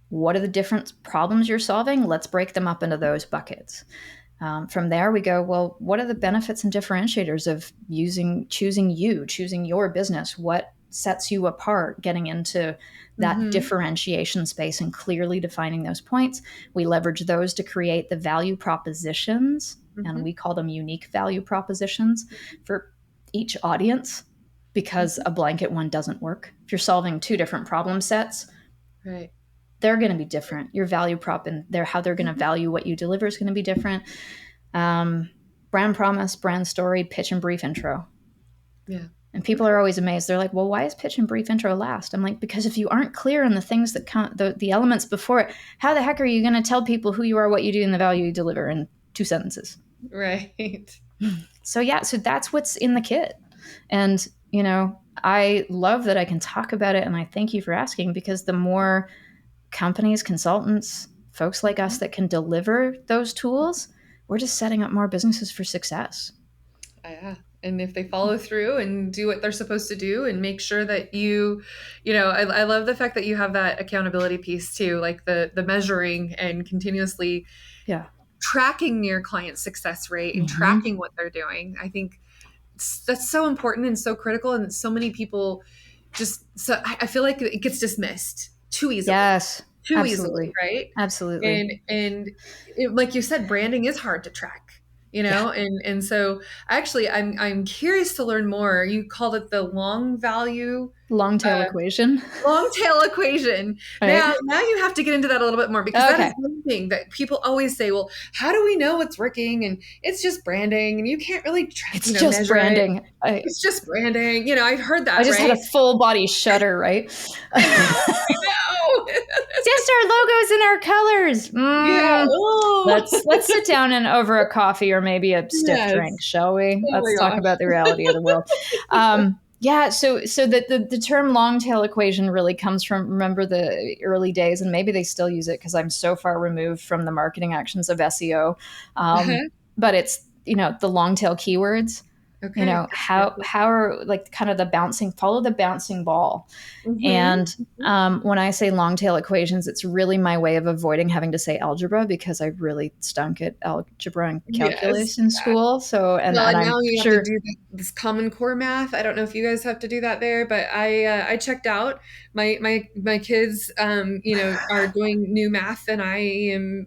What are the different problems you're solving? Let's break them up into those buckets. From there, we go, well, what are the benefits and differentiators of choosing your business? What sets you apart, getting into that differentiation space and clearly defining those points? We leverage those to create the value propositions, and we call them unique value propositions for each audience, because a blanket one doesn't work. If you're solving two different problem sets, right, they're going to be different. Your value prop and how they're going to value what you deliver is going to be different. Brand promise, brand story, pitch and brief intro. Yeah. And people are always amazed. They're like, well, why is pitch and brief intro last? I'm like, because if you aren't clear on the things that count, the elements before it, how the heck are you going to tell people who you are, what you do, and the value you deliver in 2 sentences? Right. So that's what's in the kit. And, I love that I can talk about it. And I thank you for asking, because the more companies, consultants, folks like us that can deliver those tools, we're just setting up more businesses for success. Yeah. And if they follow through and do what they're supposed to do and make sure that I love the fact that you have that accountability piece too, like the measuring and continuously tracking your client's success rate and tracking what they're doing. I think that's so important and so critical. And so many people I feel like it gets dismissed too easily. Yes. Too absolutely. easily, right? Absolutely. And like you said, branding is hard to track, and so actually I'm curious to learn more. You called it the long tail equation. Long tail equation. Right. Now you have to get into that a little bit more, because that is one thing that people always say, well, how do we know what's working? And it's just branding, and you can't really track, it's just branding. It's just branding. I've heard that. I just had a full body shudder, right? I know. Just our logos and our colors. Let's sit down and over a coffee or maybe a stiff drink, shall we? Let's talk about the reality of the world. So the term long tail equation really comes from, remember the early days, and maybe they still use it because I'm so far removed from the marketing actions of SEO. But it's, the long tail keywords. Okay. How are like kind of follow the bouncing ball. And when I say long tail equations, it's really my way of avoiding having to say algebra, because I really stunk at algebra and calculus in school. So, and now I'm you have to do this Common Core math. I don't know if you guys have to do that there, but I checked out. My kids, are doing new math, and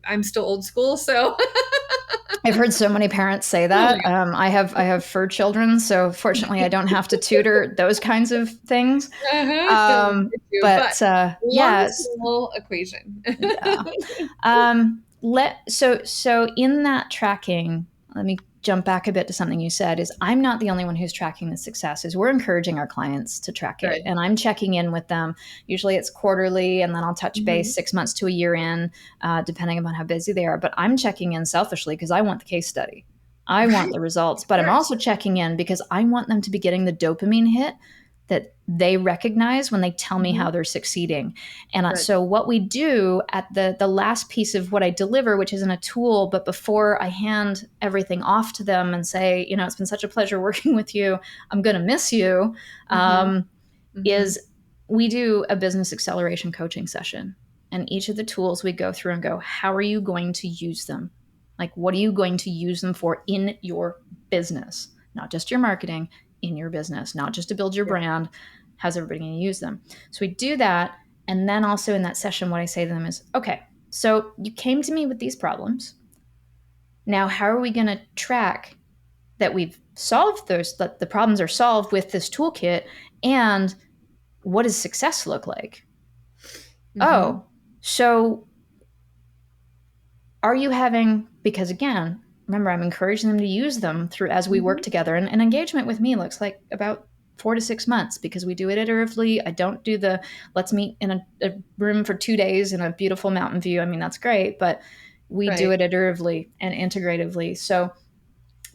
I'm still old school. So. I've heard so many parents say that. I have fur children, so fortunately I don't have to tutor those kinds of things. Long equation. So in that tracking, let me jump back a bit to something you said is I'm not the only one who's tracking the success. Is we're encouraging our clients to track it. Good. And I'm checking in with them. Usually it's quarterly, and then I'll touch base Mhm. 6 months to a year in, depending upon how busy they are. But I'm checking in selfishly because I want the case study. I want Right. the results, Of but I'm course. also checking in because I want them to be getting the dopamine hit that they recognize when they tell me Mhm. how they're succeeding. And Good. so what we do at the last piece of what I deliver, which isn't a tool, but before I hand everything off to them and say, it's been such a pleasure working with you, I'm going to miss you, Mhm. Mhm. is we do a business acceleration coaching session. And each of the tools we go through and go, how are you going to use them? Like, what are you going to use them for in your business? Not just your marketing, in your business, not just to build your Yeah. brand. How's everybody going to use them? So we do that. And then also in that session, what I say to them is, okay, so you came to me with these problems. Now, how are we going to track that we've solved those, that the problems are solved with this toolkit? And what does success look like? Mhm. Oh, so are you having, because again, remember, I'm encouraging them to use them through as we work Mhm. together. And engagement with me looks like about 4 to 6 months because we do it iteratively. I don't do the let's meet in a room for 2 days in a beautiful mountain view. I mean, that's great, but we do Right. it iteratively and integratively. So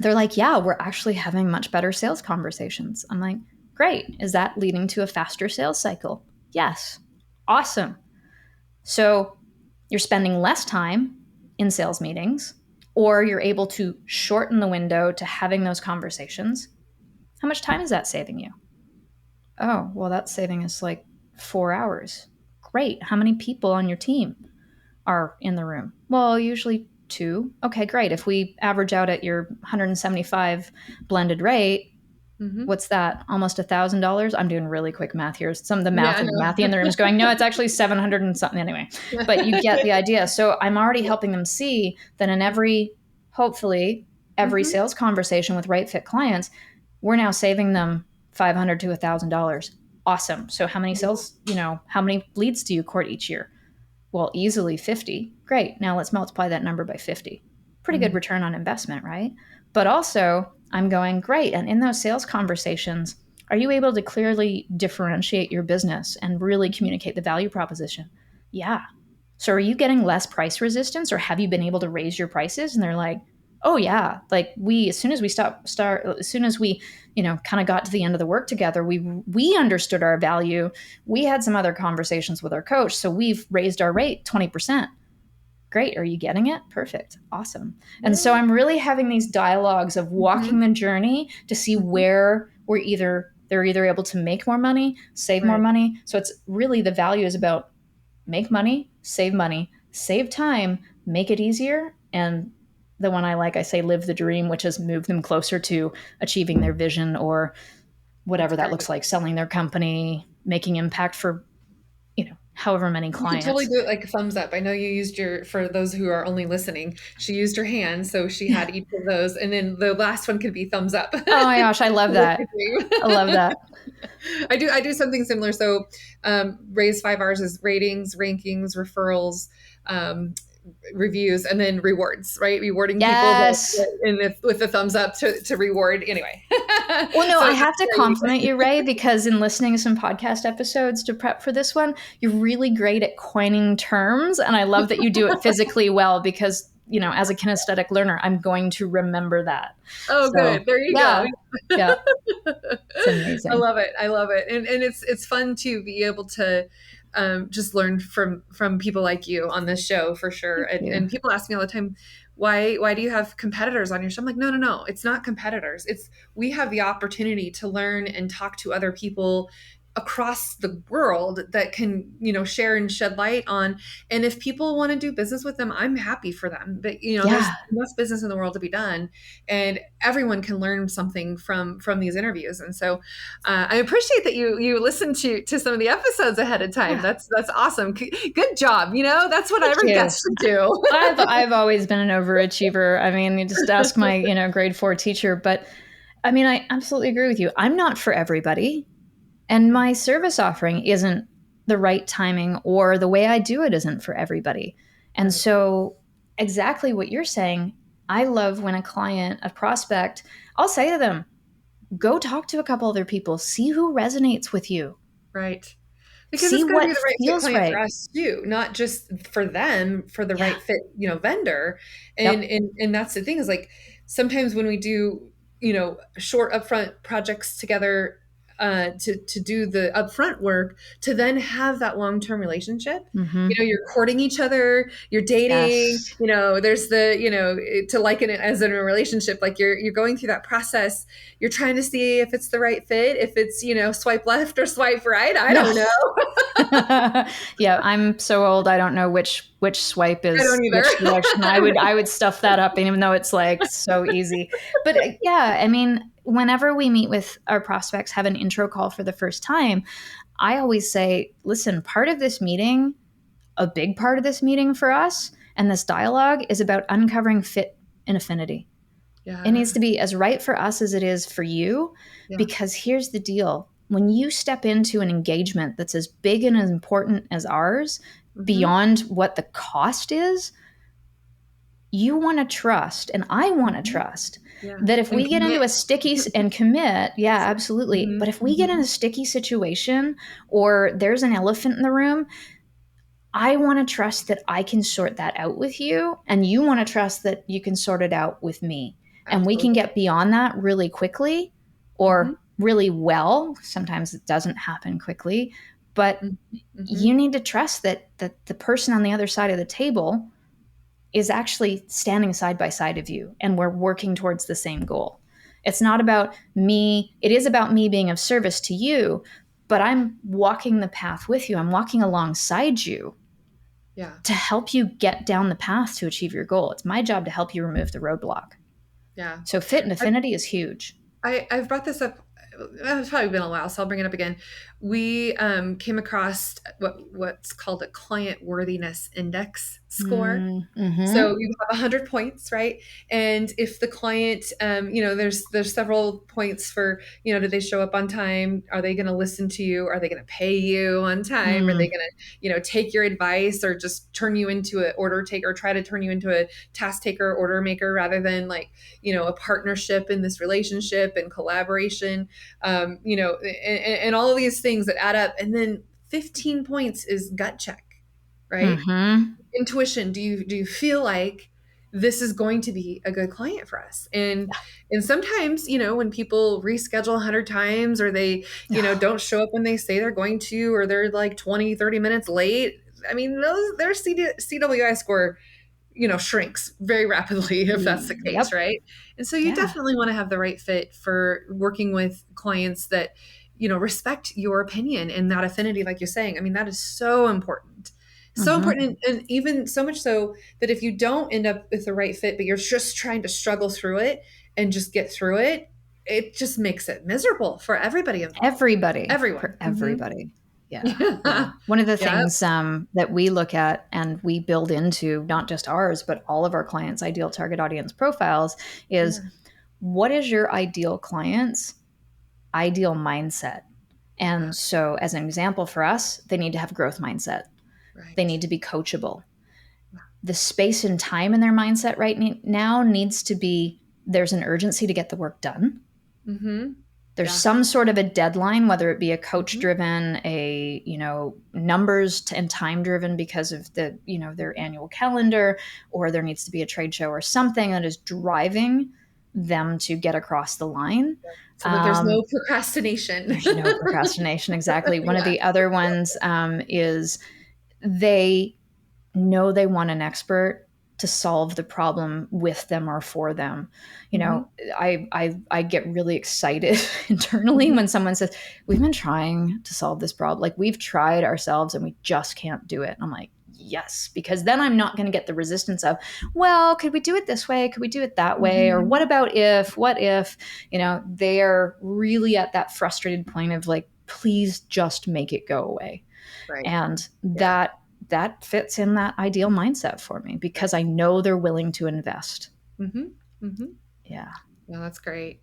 they're like, yeah, we're actually having much better sales conversations. I'm like, great. Is that leading to a faster sales cycle? Yes. Awesome. So you're spending less time in sales meetings, or you're able to shorten the window to having those conversations. How much time is that saving you? Oh, well, that's saving us like 4 hours. Great. How many people on your team are in the room? Well, usually two. Okay, great. If we average out at your 175 blended rate, Mhm. what's that? Almost $1,000. I'm doing really quick math here. Some of the Yeah, I mathy in the room is going, no, it's actually 700 and something anyway. But you get the idea. So I'm already Yeah. helping them see that in hopefully, every Mhm. sales conversation with right fit clients, we're now saving them $500 to $1,000. Awesome. So how many Yeah. sales, how many leads do you court each year? Well, easily 50. Great. Now let's multiply that number by 50. Pretty good Mhm. return on investment, right? But also, I'm going, great. And in those sales conversations, are you able to clearly differentiate your business and really communicate the value proposition? Yeah. So are you getting less price resistance, or have you been able to raise your prices? And they're like, oh yeah, like as soon as we as soon as we, kind of got to the end of the work together, we understood our value. We had some other conversations with our coach, so we've raised our rate 20%. Great. Are you getting it? Perfect. Awesome. And so Yeah. I'm really having these dialogues of walking Mhm. the journey to see Mhm. where they're either able to make more money, save more Right. money. So it's really, the value is about make money, save time, make it easier. And the one I like, I say live the dream, which is move them closer to achieving their vision or That's whatever that great. looks like, selling their company, making impact for, however many You could totally clients. do it like a thumbs up. I know you used for those who are only listening, she used her hands, so she had each of those, and then the last one could be thumbs up. Oh my gosh, I love Live that. the dream. I love that. I do something similar. So, raise 5 R's is ratings, rankings, referrals, um, reviews, and then rewards. Right, rewarding people Yes. with the thumbs up to reward. Anyway, Well, no, so I that's have to compliment great. you, Ray, because in listening to some podcast episodes to prep for this one, you're really great at coining terms. And I love that you do it physically well because, as a kinesthetic learner, I'm going to remember that. Oh, So, good. There you go. yeah, yeah, it's I amazing. love it. I love it. And it's fun to be able to just learn from people like you on this show for sure. Thank you. And people ask me all the time, why do you have competitors on your show? I'm like, no. It's not competitors. It's we have the opportunity to learn and talk to other people across the world that can, share and shed light on. And if people want to do business with them, I'm happy for them. But there's Yeah. enough business in the world to be done, and everyone can learn something from these interviews. And so I appreciate that you listen to some of the episodes ahead of time. Yeah. That's awesome. Good job. That's what Thank every you. guest should do. I've always been an overachiever. I mean, you just ask my, grade 4 teacher, but I mean, I absolutely agree with you. I'm not for everybody. And my service offering isn't the right timing, or the way I do it isn't for everybody. And Right. so, exactly what you're saying, I love when a prospect, I'll say to them, go talk to a couple other people, see who resonates with you. Right. Because See it's got to be what the right fit feels client for right. us too, not just for them, for the Yeah. right fit, vendor. And Yep. and that's the thing is like sometimes when we do, short upfront projects together, to do the upfront work, to then have that long-term relationship. Mm-hmm. You're courting each other, you're dating, Yes. there's to liken it as in a relationship, like you're going through that process. You're trying to see if it's the right fit, if it's, swipe left or swipe right. I Yeah. don't know. Yeah, I'm so old. I don't know which swipe I is don't which direction. I either. would stuff that up, even though it's like so easy. But yeah, I mean, whenever we meet with our prospects, have an intro call for the first time, I always say, listen, a big part of this meeting for us and this dialogue is about uncovering fit and affinity. It needs Yeah. to be as right for us as it is for you, Yeah. because here's the deal. When you step into an engagement that's as big and as important as ours, Mm-hmm. beyond what the cost is, you want to trust, and I want to Mm-hmm. trust Yeah. that if And we get into commit. a sticky and commit, yeah, absolutely. Mm-hmm. But if we get in Mm-hmm. a sticky situation or there's an elephant in the room, I want to trust that I can sort that out with you, and you want to trust that you can sort it out with me. And we can Absolutely. get beyond that really quickly Mm-hmm. or really well. Sometimes it doesn't happen quickly, but Mm-hmm. you need to trust that the person on the other side of the table is actually standing side by side of you and we're working towards the same goal. It's not about me, it is about me being of service to you, but I'm walking the path with you. I'm walking alongside you Yeah. to help you get down the path to achieve your goal. It's my job to help you remove the roadblock. Yeah. So fit and I, affinity is huge. I've brought this up. It's probably been a while, so I'll bring it up again. We came across what's called a client worthiness index score. So Mm-hmm. you have 100 points, right? And if the client, there's several points for, do they show up on time? Are they going to listen to you? Are they going to pay you on time? Are they Mm. going to, take your advice or just turn you into an order taker, or try to turn you into a task taker, order maker, rather than like, a partnership in this relationship and collaboration, and all of these things that add up. And then 15 points is gut check, right? Mm-hmm. Intuition. Do you feel like this is going to be a good client for us? And sometimes, when people reschedule 100 times, or they, don't show up when they say they're going to, or they're like 20-30 minutes late, I mean, their CWI score, shrinks very rapidly if that's the case, Yep. right? And so you Yeah. definitely want to have the right fit for working with clients that, respect your opinion and that affinity, like you're saying. I mean, that is so important. So Mm-hmm. important, and even so much so that if you don't end up with the right fit, but you're just trying to struggle through it and just get through it, it just makes it miserable for everybody involved. Everybody, Everyone. for Hmm. everybody. Yeah, yeah. Yeah. One of the Yep. things that we look at and we build into not just ours, but all of our clients' ideal target audience profiles is, Yeah. what is your ideal client's ideal mindset? Yeah. And so, as an example for us, they need to have growth mindset. They Right. need to be coachable. The space and time in their mindset now needs to be, there's an urgency to get the work done. Mm-hmm. There's Yeah. some sort of a deadline, whether it be a coach Mm-hmm. driven, a numbers and time driven because of their annual calendar, or there needs to be a trade show or something that is driving them to get across the line. So that there's no procrastination. There's no procrastination. Exactly. One of Yeah. the other ones is they know they want an expert to solve the problem with them or for them. You Mm-hmm. know, I get really excited internally Mm-hmm. when someone says, "We've been trying to solve this problem. Like we've tried ourselves and we just can't do it." And I'm like, "Yes," because then I'm not going to get the resistance of, "Well, could we do it this way? Could we do it that way? Or Mm-hmm. what about if? What if?" They are really at that frustrated point of like, "Please just make it go away." Right. And Yeah. that fits in that ideal mindset for me because Right. I know they're willing to invest. Mm-hmm. Mm-hmm. Yeah. Yeah, that's great.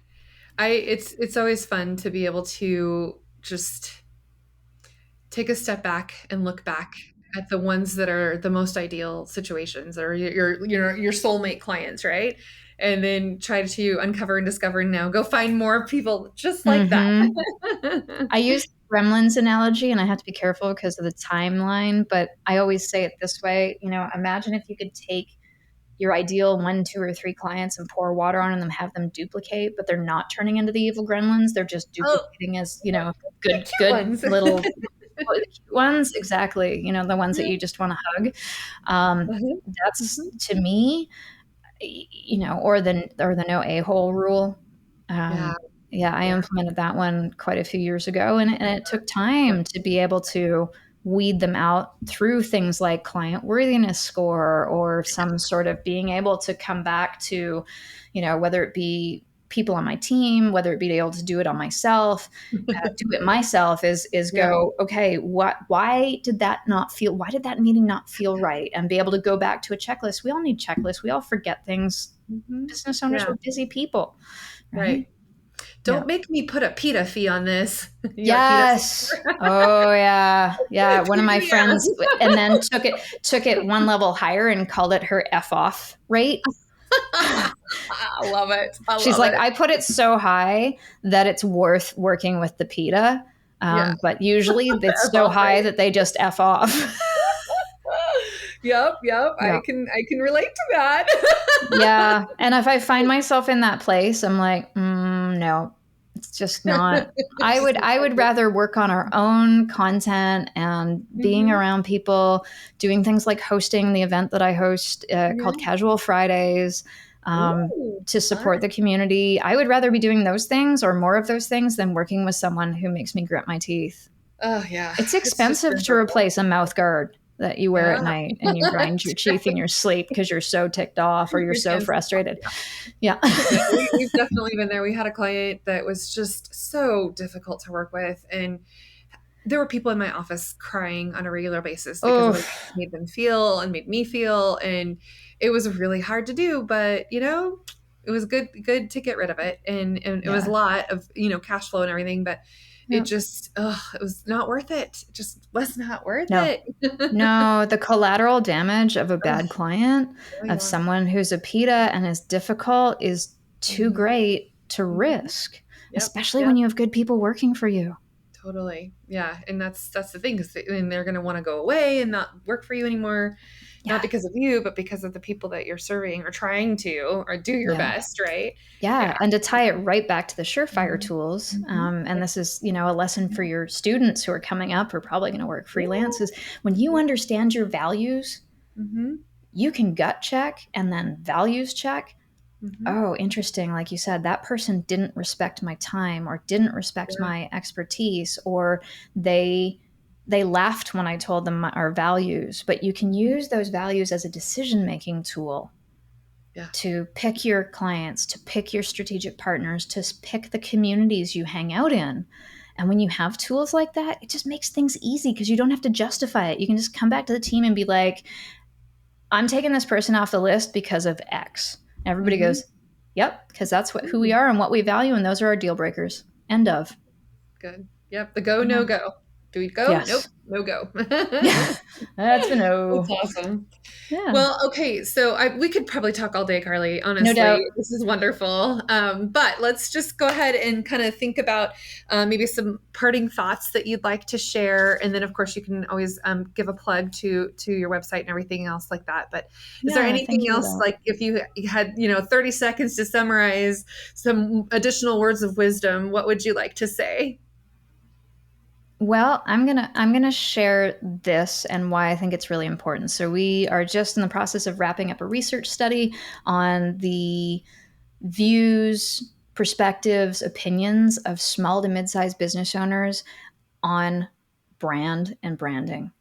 It's always fun to be able to just take a step back and look back at the ones that are the most ideal situations or your soulmate clients, right? And then try to uncover and discover and now go find more people just like that. Mm-hmm. I use the Gremlins analogy, and I have to be careful because of the timeline, but I always say it this way, imagine if you could take your ideal 1, 2, or 3 clients and pour water on them, have them duplicate, but they're not turning into the evil gremlins. They're just Oh, duplicating as, the good, cute good ones. little the cute ones. Exactly. The ones that Yeah. you just want to hug. Mhm. That's Mhm. to me, or the no a-hole rule. Yeah. Yeah, I Yeah. implemented that one quite a few years ago, and it took time to be able to weed them out through things like client worthiness score or some sort of being able to come back to, whether it be people on my team, whether it be able to do it on myself, do it myself is Yeah. go, okay, why did that meeting not feel right? And be able to go back to a checklist. We all need checklists. We all forget things. Mhm. Business owners, Yeah. we're busy people, right? Right. Yeah. Don't make me put a PETA fee on this. You're a PETA Yes. Oh yeah. Yeah. One of my Yeah. friends and then took it one level higher and called it her F off rate. I love it. I She's love like, it. I put it so high that it's worth working with the PETA. Yeah. But usually it's F so off high rate. that they just F off. Yep, yep. Yeah. I can relate to that. Yeah. And if I find myself in that place, I'm like, no, it's just not. I Just would not I would good. rather work on our own content and being Mhm. around people, doing things like hosting the event that I host called Yeah. Casual Fridays, Ooh, to support fun. the community. I would rather be doing those things or more of those things than working with someone who makes me grit my teeth. Oh, yeah. It's It's just expensive to miserable. replace a mouth guard that you wear Yeah. at night and you grind your teeth in your sleep because you're so ticked off or you're Your so hands. frustrated. Yeah. Yeah, we've definitely been there. We had a client that was just so difficult to work with, and there were people in my office crying on a regular basis because of the way Oh, it made them feel and made me feel, and it was really hard to do, but it was good to get rid of it, and it was a yeah. lot of cash flow and everything, but it Yeah. just it was not worth it. It just was not worth No, it. no, the collateral damage of a Ugh, bad client, oh of yeah. someone who's a PETA and is difficult, is too Mhm, great to mhm. risk, Yep, especially yep. when you have good people working for you. Totally. Yeah. And that's the thing is and they're going to want to go away and not work for you anymore, not Yeah. because of you, but because of the people that you're serving or trying to or do your Yeah. best, right? Yeah. Yeah. And to tie it right back to the Surefire Mhm. tools, Mhm. and Yep. this is, a lesson for your students who are coming up or probably going to work freelance, Yeah. is when you Yeah. understand your values, Mhm. you can gut check and then values check. Mhm. Oh, interesting. Like you said, that person didn't respect my time or didn't respect Yeah. my expertise, or they laughed when I told them our values. But you can Mhm. use those values as a decision-making tool Yeah. to pick your clients, to pick your strategic partners, to pick the communities you hang out in. And when you have tools like that, it just makes things easy because you don't have to justify it. You can just come back to the team and be like, I'm taking this person off the list because of X. And everybody Mhm. goes, yep, because that's who we Ooh, are and what we value, and those are our deal breakers. End of. good. Yep. The go, no Yeah. go. Do we go? Nope. Yes. No go. Yeah. That's a That's no. awesome. Yeah. Well, okay, so we could probably talk all day, Karley. No Honestly, doubt. this is wonderful. But let's just go ahead and kind of think about maybe some parting thoughts that you'd like to share, and then of course you can always give a plug to your website and everything else like that. But is there Yeah. anything Thank you for else, that. like if you had 30 seconds to summarize some additional words of wisdom, what would you like to say? Well, I'm gonna share this and why I think it's really important. So we are just in the process of wrapping up a research study on the views, perspectives, opinions of small to mid-sized business owners on brand and branding.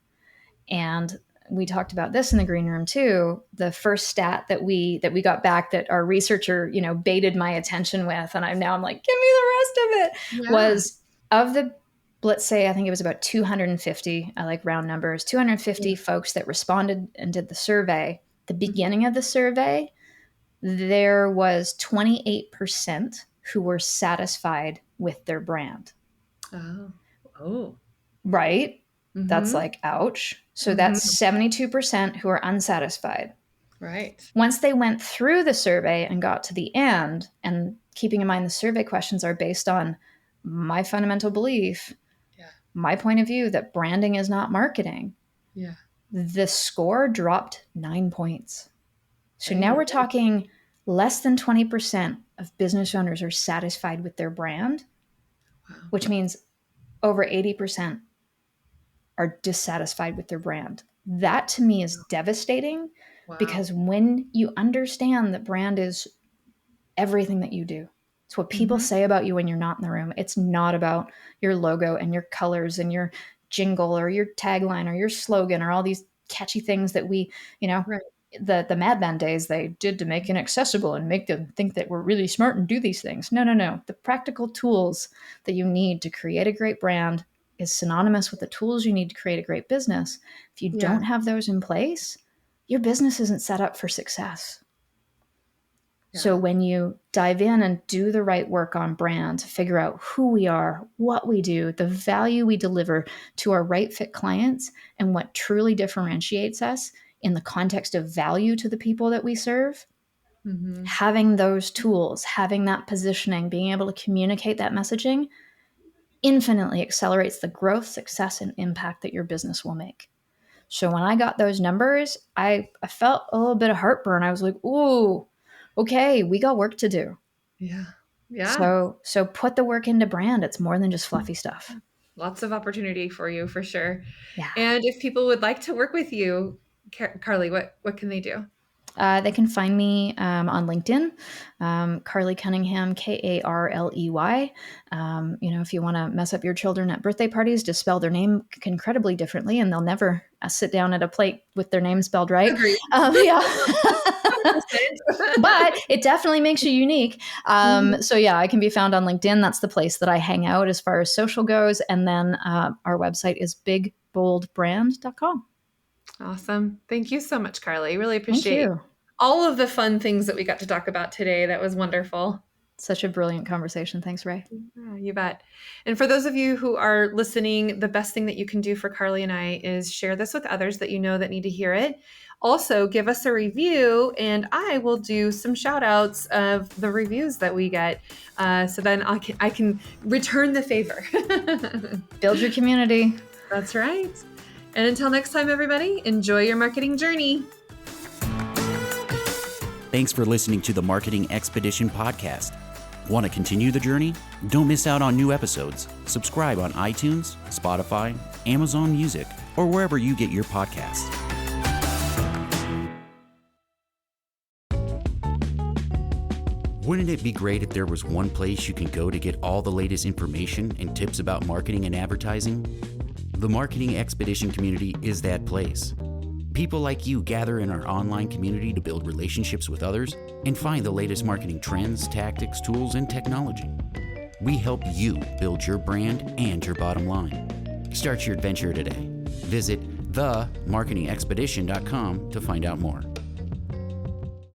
And we talked about this in the green room too. The first stat that we got back that our researcher, baited my attention with, and I'm like, give me the rest of it, Yeah. was of the, let's say, I think it was about 250, I like round numbers, 250 Yeah. folks that responded and did the survey. The Mhm. beginning of the survey, there was 28% who were satisfied with their brand. Oh. Oh. Right? That's Mm-hmm. like, ouch. So Mm-hmm. that's 72% who are unsatisfied. Right. Once they went through the survey and got to the end, and keeping in mind the survey questions are based on my fundamental belief, Yeah. my point of view that branding is not marketing, Yeah. the score dropped 9 points. So now Right. we're talking less than 20% of business owners are satisfied with their brand, Wow. which means over 80% are dissatisfied with their brand. That to me is devastating, Wow. because when you understand that brand is everything that you do, it's what people Mm-hmm. say about you when you're not in the room. It's not about your logo and your colors and your jingle or your tagline or your slogan or all these catchy things that we, Right. the Mad Men days they did to make it accessible and make them think that we're really smart and do these things. No. The practical tools that you need to create a great brand is synonymous with the tools you need to create a great business. If you Yeah. don't have those in place, your business isn't set up for success. So Yeah. when you dive in and do the right work on brand to figure out who we are, what we do, the value we deliver to our right fit clients, and what truly differentiates us in the context of value to the people that we serve, Mm-hmm. having those tools, having that positioning, being able to communicate that messaging infinitely accelerates the growth, success, and impact that your business will make. So when I got those numbers, I felt a little bit of heartburn. I was like, ooh, okay, we got work to do. Yeah. Yeah. So put the work into brand. It's more than just fluffy stuff. Lots of opportunity for you for sure. Yeah. And if people would like to work with you, Karley, what can they do? They can find me on LinkedIn, Karley Cunningham, Karley. If you want to mess up your children at birthday parties, just spell their name incredibly differently, and they'll never sit down at a plate with their name spelled right. Agreed. Yeah. But it definitely makes you unique. So yeah, I can be found on LinkedIn. That's the place that I hang out as far as social goes. And then our website is bigboldbrand.com. Awesome. Thank you so much, Karley. Really Thank appreciate you. all of the fun things that we got to talk about today. That was wonderful. Such a brilliant conversation. Thanks, Ray. Yeah, you bet. And for those of you who are listening, the best thing that you can do for Karley and I is share this with others that you know that need to hear it. Also, give us a review, and I will do some shout outs of the reviews that we get. So then I can return the favor. Build your community. That's right. And until next time, everybody, enjoy your marketing journey. Thanks for listening to the Marketing Expedition podcast. Want to continue the journey? Don't miss out on new episodes. Subscribe on iTunes, Spotify, Amazon Music, or wherever you get your podcasts. Wouldn't it be great if there was one place you can go to get all the latest information and tips about marketing and advertising? The Marketing Expedition community is that place. People like you gather in our online community to build relationships with others and find the latest marketing trends, tactics, tools, and technology. We help you build your brand and your bottom line. Start your adventure today. Visit themarketingexpedition.com to find out more.